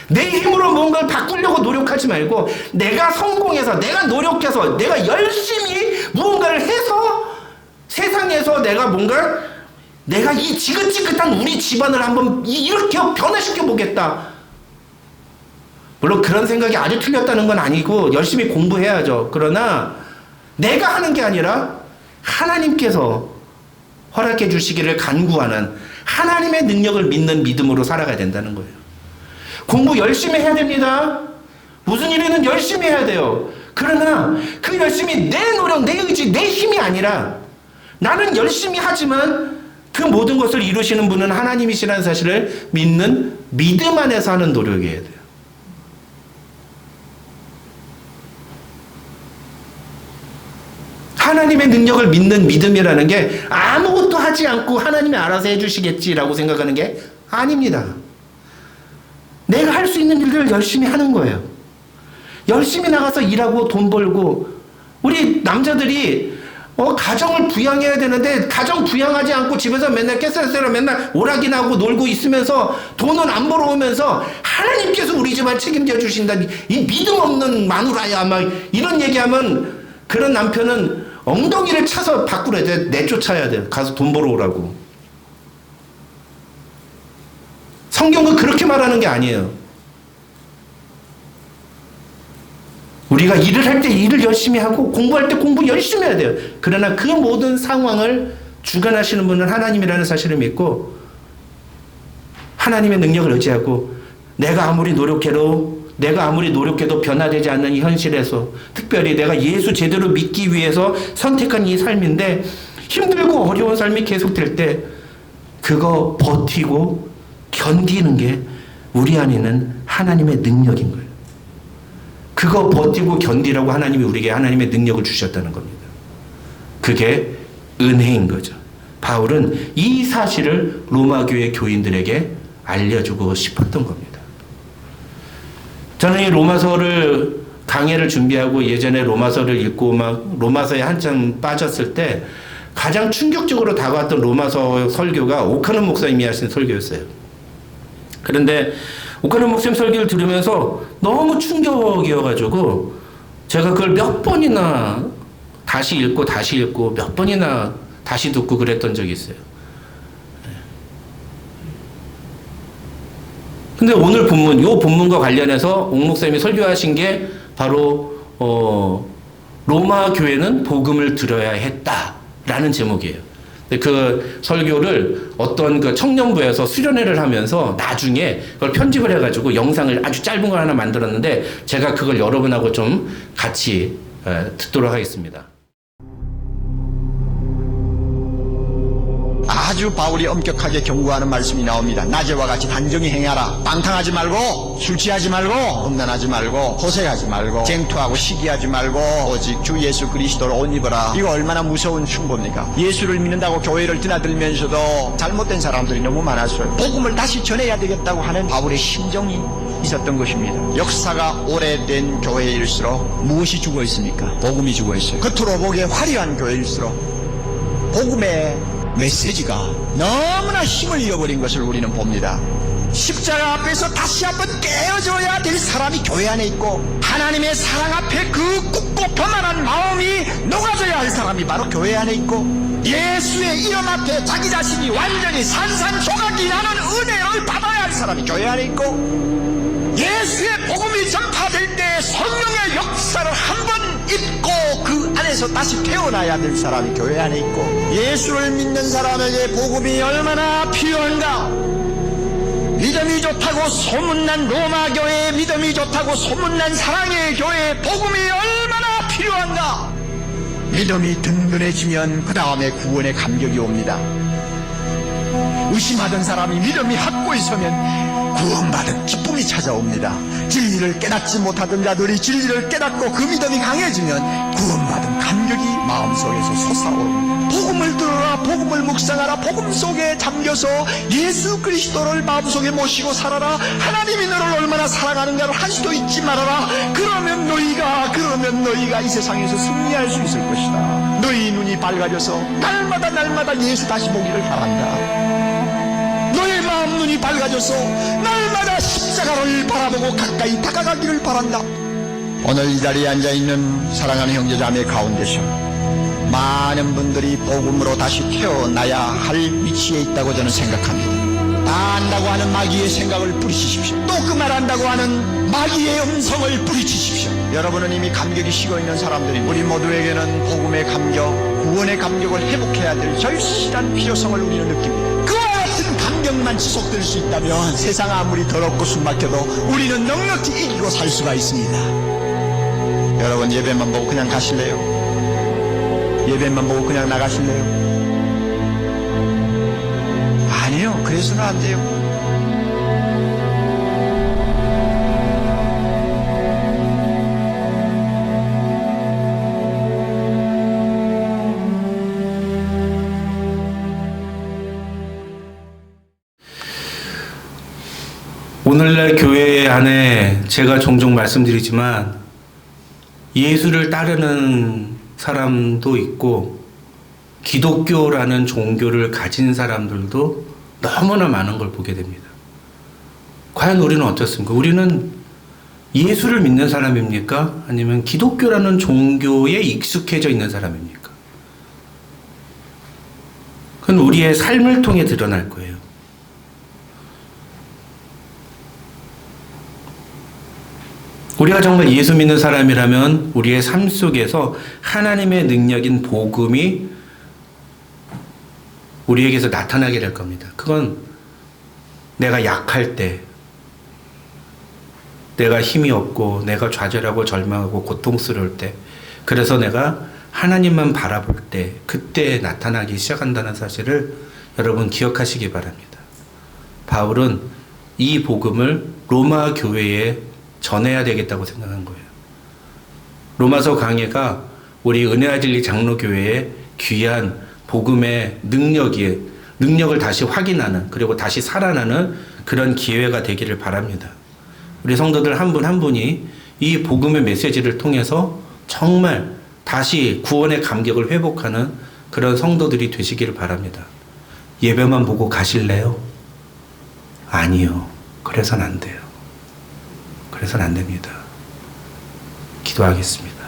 내 힘으로 뭔가를 바꾸려고 노력하지 말고 내가 성공해서, 내가 노력해서, 내가 열심히 무언가를 해서 세상에서 내가 이 지긋지긋한 우리 집안을 한번 이렇게 변화시켜 보겠다. 물론 그런 생각이 아주 틀렸다는 건 아니고 열심히 공부해야죠. 그러나 내가 하는 게 아니라 하나님께서 허락해 주시기를 간구하는 하나님의 능력을 믿는 믿음으로 살아가야 된다는 거예요. 공부 열심히 해야 됩니다. 무슨 일이든 열심히 해야 돼요. 그러나 그 열심히 내 노력, 내 의지, 내 힘이 아니라 나는 열심히 하지만 그 모든 것을 이루시는 분은 하나님이시라는 사실을 믿는 믿음 안에서 하는 노력이어야 돼요. 하나님의 능력을 믿는 믿음이라는 게 아무것도 하지 않고 하나님이 알아서 해주시겠지라고 생각하는 게 아닙니다. 내가 할 수 있는 일들을 열심히 하는 거예요. 열심히 나가서 일하고 돈 벌고, 우리 남자들이 가정을 부양해야 되는데 가정 부양하지 않고 집에서 맨날 깨쌀쌀 맨날 오락이나 고 놀고 있으면서 돈은 안 벌어오면서 하나님께서 우리 집안 책임져 주신다, 이 믿음 없는 마누라야, 막 이런 얘기하면 그런 남편은 엉덩이를 차서 밖으로 내쫓아야 돼요. 가서 돈 벌어오라고. 성경은 그렇게 말하는 게 아니에요. 우리가 일을 할 때 일을 열심히 하고 공부할 때 공부 열심히 해야 돼요. 그러나 그 모든 상황을 주관하시는 분은 하나님이라는 사실을 믿고 하나님의 능력을 의지하고 내가 아무리 노력해도 변화되지 않는 이 현실에서, 특별히 내가 예수 제대로 믿기 위해서 선택한 이 삶인데 힘들고 어려운 삶이 계속될 때 그거 버티고 견디는 게 우리 안에 있는 하나님의 능력인 거예요. 그거 버티고 견디라고 하나님이 우리에게 하나님의 능력을 주셨다는 겁니다. 그게 은혜인 거죠. 바울은 이 사실을 로마 교회 교인들에게 알려주고 싶었던 겁니다. 저는 이 로마서를 강해를 준비하고 예전에 로마서를 읽고 막 로마서에 한참 빠졌을 때 가장 충격적으로 다가왔던 로마서 설교가 오카는 목사님이 하신 설교였어요. 그런데 오카는 목사님 설교를 들으면서 너무 충격이어가지고 제가 그걸 몇 번이나 다시 읽고 몇 번이나 다시 듣고 그랬던 적이 있어요. 근데 오늘 본문, 요 본문과 관련해서 옥 목사님이 설교하신 게 바로 로마 교회는 복음을 들어야 했다라는 제목이에요. 그 설교를 어떤 그 청년부에서 수련회를 하면서 나중에 그걸 편집을 해가지고 영상을 아주 짧은 걸 하나 만들었는데 제가 그걸 여러분하고 좀 같이 듣도록 하겠습니다. 아주 바울이 엄격하게 경고하는 말씀이 나옵니다. 낮에와 같이 단정히 행하라. 방탕하지 말고, 술 취하지 말고, 음란하지 말고, 호색하지 말고, 쟁투하고 시기하지 말고, 오직 주 예수 그리스도를 옷 입어라. 이거 얼마나 무서운 충고입니까? 예수를 믿는다고 교회를 드나들면서도 잘못된 사람들이 너무 많았어요. 복음을 다시 전해야 되겠다고 하는 바울의 심정이 있었던 것입니다. 역사가 오래된 교회일수록 무엇이 죽어 있습니까? 복음이 죽어 있어요. 겉으로 보기에 화려한 교회일수록 복음의 메시지가 너무나 힘을 잃어버린 것을 우리는 봅니다. 십자가 앞에서 다시 한번 깨어져야 될 사람이 교회 안에 있고, 하나님의 사랑 앞에 그 굳고 교만한 마음이 녹아져야 할 사람이 바로 교회 안에 있고, 예수의 이름 앞에 자기 자신이 완전히 산산조각이 나는 은혜를 받아야 할 사람이 교회 안에 있고, 예수의 복음이 전파될 때 성령의 역사를 한번 입고 그 안에서 다시 태어나야 될 사람이 교회 안에 있고, 예수를 믿는 사람에게 복음이 얼마나 필요한가. 믿음이 좋다고 소문난 로마 교회, 믿음이 좋다고 소문난 사랑의 교회, 복음이 얼마나 필요한가. 믿음이 든든해지면 그 다음에 구원의 감격이 옵니다. 의심하던 사람이 믿음이 확고히 서면 구원받은 기쁨이 찾아옵니다. 진리를 깨닫지 못하던 자들이 진리를 깨닫고 그 믿음이 강해지면 구원받은 감격이 마음속에서 솟아오릅니다. 복음을 들어라, 복음을 묵상하라, 복음 속에 잠겨서 예수 그리스도를 마음속에 모시고 살아라. 하나님이 너를 얼마나 사랑하는가를 한 수도 잊지 말아라. 그러면 너희가 이 세상에서 승리할 수 있을 것이다. 너희 눈이 밝아져서 날마다 예수 다시 보기를 바란다. 너의 마음 눈이 밝아져서 날마다 십자가를 바라보고 가까이 다가가기를 바란다. 오늘 이 자리에 앉아있는 사랑하는 형제자매 가운데서 많은 분들이 복음으로 다시 태어나야 할 위치에 있다고 저는 생각합니다. 다 안다고 하는 마귀의 생각을 뿌리치십시오. 또 그 말 한다고 하는 마귀의 음성을 뿌리치십시오. 여러분은 이미 감격이 식어 있는 사람들이, 우리 모두에게는 복음의 감격, 구원의 감격을 회복해야 될 절실한 필요성을 우리는 느낍니다. 그와 같은 감격만 지속될 수 있다면 세상 아무리 더럽고 숨막혀도 우리는 넉넉히 이기고 살 수가 있습니다. 여러분, 예배만 보고 그냥 가실래요? 예배만 보고 그냥 나가실래요? 아니요, 그래서는 안 돼요. 오늘날 교회 안에 제가 종종 말씀드리지만 예수를 따르는 사람도 있고 기독교라는 종교를 가진 사람들도 너무나 많은 걸 보게 됩니다. 과연 우리는 어떻습니까? 우리는 예수를 믿는 사람입니까? 아니면 기독교라는 종교에 익숙해져 있는 사람입니까? 그건 우리의 삶을 통해 드러날 거예요. 우리가 정말 예수 믿는 사람이라면 우리의 삶 속에서 하나님의 능력인 복음이 우리에게서 나타나게 될 겁니다. 그건 내가 약할 때, 내가 힘이 없고 내가 좌절하고 절망하고 고통스러울 때, 그래서 내가 하나님만 바라볼 때, 그때 나타나기 시작한다는 사실을 여러분 기억하시기 바랍니다. 바울은 이 복음을 로마 교회에 전해야 되겠다고 생각한 거예요. 로마서 강해가 우리 은혜와 진리 장로교회의 귀한 복음의 능력을 다시 확인하는, 그리고 다시 살아나는 그런 기회가 되기를 바랍니다. 우리 성도들 한 분 한 분이 이 복음의 메시지를 통해서 정말 다시 구원의 감격을 회복하는 그런 성도들이 되시기를 바랍니다. 예배만 보고 가실래요? 아니요. 그래서는 안 돼요. 그래서는 안 됩니다. 기도하겠습니다.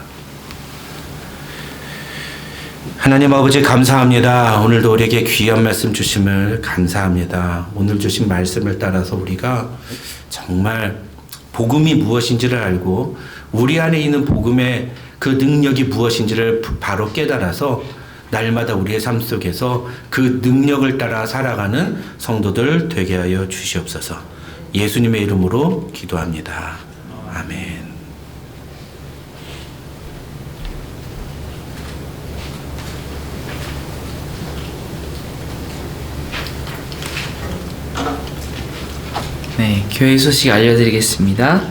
하나님 아버지 감사합니다. 오늘도 우리에게 귀한 말씀 주심을 감사합니다. 오늘 주신 말씀을 따라서 우리가 정말 복음이 무엇인지를 알고 우리 안에 있는 복음의 그 능력이 무엇인지를 바로 깨달아서 날마다 우리의 삶 속에서 그 능력을 따라 살아가는 성도들 되게 하여 주시옵소서. 예수님의 이름으로 기도합니다. 아멘. 네, 교회 소식 알려드리겠습니다.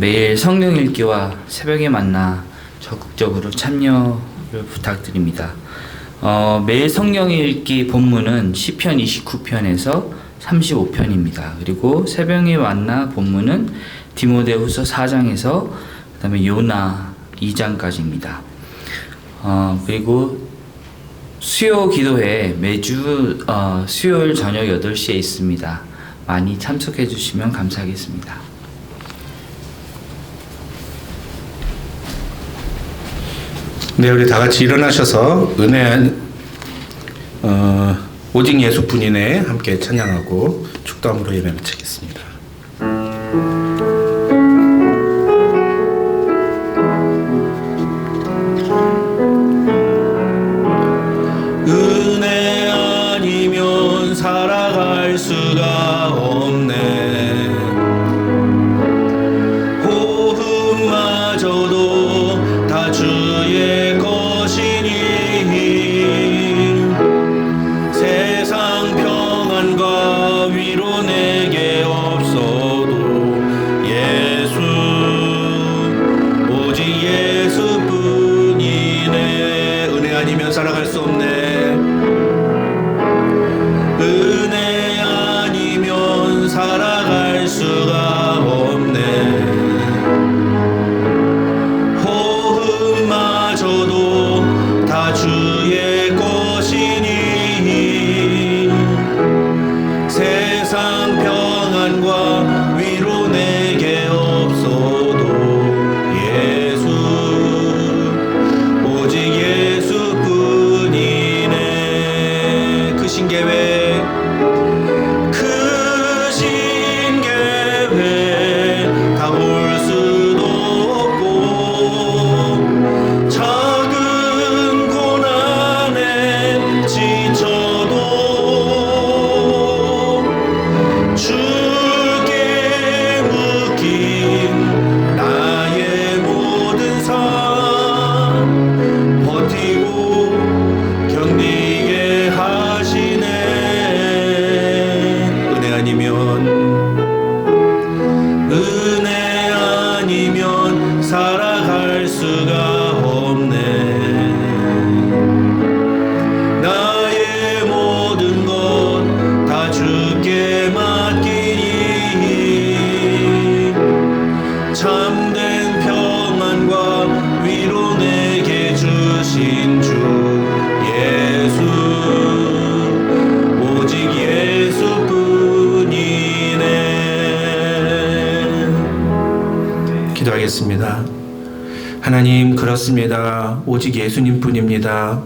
매일 성경 읽기와 새벽에 만나 적극적으로 참여를 부탁드립니다. 매일 성경 읽기 본문은 시편 29편에서 35편입니다. 그리고 새벽에 만나 본문은 디모데후서 4장에서 그다음에 요나 2장까지입니다. 그리고 수요 기도회 매주 수요일 저녁 8시에 있습니다. 많이 참석해 주시면 감사하겠습니다. 네, 우리 다 같이 일어나셔서 은혜한 오직 예수뿐이네 함께 찬양하고 축도함으로 예배 마치겠습니다. 은혜 아니면 살아갈 수가 없네. 호흡마저도 다 주의 것이니 세상 평안과 위로 내게 없어도 예수 오직 예수뿐이네. 은혜 아니면 살아갈 수 없네. 은혜 아니면 살아갈 수가 없네. 호흡마저도 다 주의 것이니 세상 평안과 위로 내게 없어도 예수 오직 예수뿐이네. 그 신계획 다 볼 수도 없고 작은 고난에 지쳐도 주께 묶인 나의 모든 삶 버티고 견디게 하시네. 은혜 아니면 살아갈 수가 없네. 나의 모든 것 다 주께 맡기니 참된 평안과 위로 내게 주신 주 예수 오직 예수뿐이네. 기도하겠습니다. 하나님, 그렇습니다. 오직 예수님뿐입니다.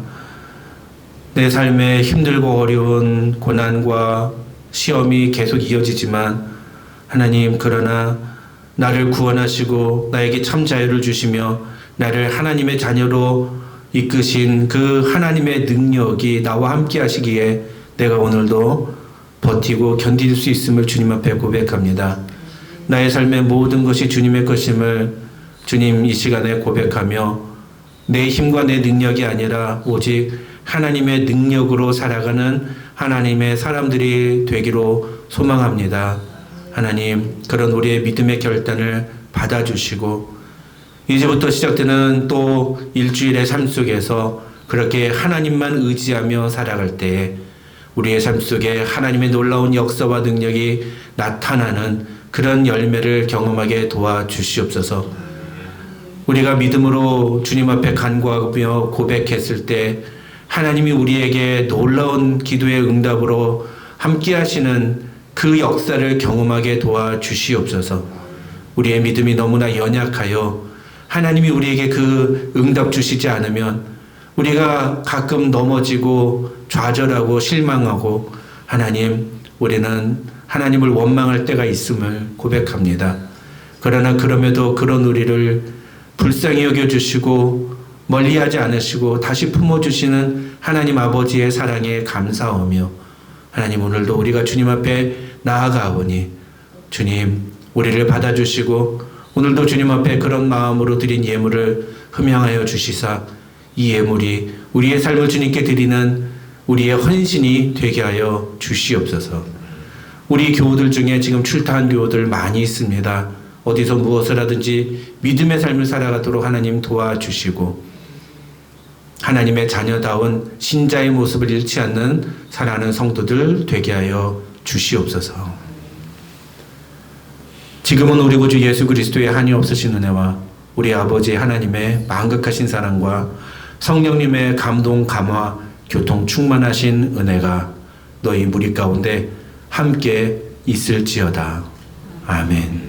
내 삶에 힘들고 어려운 고난과 시험이 계속 이어지지만 하나님, 그러나 나를 구원하시고 나에게 참 자유를 주시며 나를 하나님의 자녀로 이끄신 그 하나님의 능력이 나와 함께 하시기에 내가 오늘도 버티고 견딜 수 있음을 주님 앞에 고백합니다. 나의 삶의 모든 것이 주님의 것임을 주님 이 시간에 고백하며 내 힘과 내 능력이 아니라 오직 하나님의 능력으로 살아가는 하나님의 사람들이 되기로 소망합니다. 하나님, 그런 우리의 믿음의 결단을 받아주시고 이제부터 시작되는 또 일주일의 삶 속에서 그렇게 하나님만 의지하며 살아갈 때에 우리의 삶 속에 하나님의 놀라운 역사와 능력이 나타나는 그런 열매를 경험하게 도와주시옵소서. 우리가 믿음으로 주님 앞에 간구하며 고백했을 때 하나님이 우리에게 놀라운 기도의 응답으로 함께 하시는 그 역사를 경험하게 도와주시옵소서. 우리의 믿음이 너무나 연약하여 하나님이 우리에게 그 응답 주시지 않으면 우리가 가끔 넘어지고 좌절하고 실망하고 하나님, 우리는 하나님을 원망할 때가 있음을 고백합니다. 그러나 그럼에도 그런 우리를 불쌍히 여겨주시고 멀리하지 않으시고 다시 품어주시는 하나님 아버지의 사랑에 감사하며 하나님, 오늘도 우리가 주님 앞에 나아가오니 주님 우리를 받아주시고 오늘도 주님 앞에 그런 마음으로 드린 예물을 흠양하여 주시사 이 예물이 우리의 삶을 주님께 드리는 우리의 헌신이 되게 하여 주시옵소서. 우리 교우들 중에 지금 출타한 교우들 많이 있습니다. 어디서 무엇을 하든지 믿음의 삶을 살아가도록 하나님 도와주시고 하나님의 자녀다운 신자의 모습을 잃지 않는 사랑하는 성도들 되게 하여 주시옵소서. 지금은 우리 구주 예수 그리스도의 한이 없으신 은혜와 우리 아버지 하나님의 만극하신 사랑과 성령님의 감동 감화 교통 충만하신 은혜가 너희 무리 가운데 함께 있을지어다. 아멘.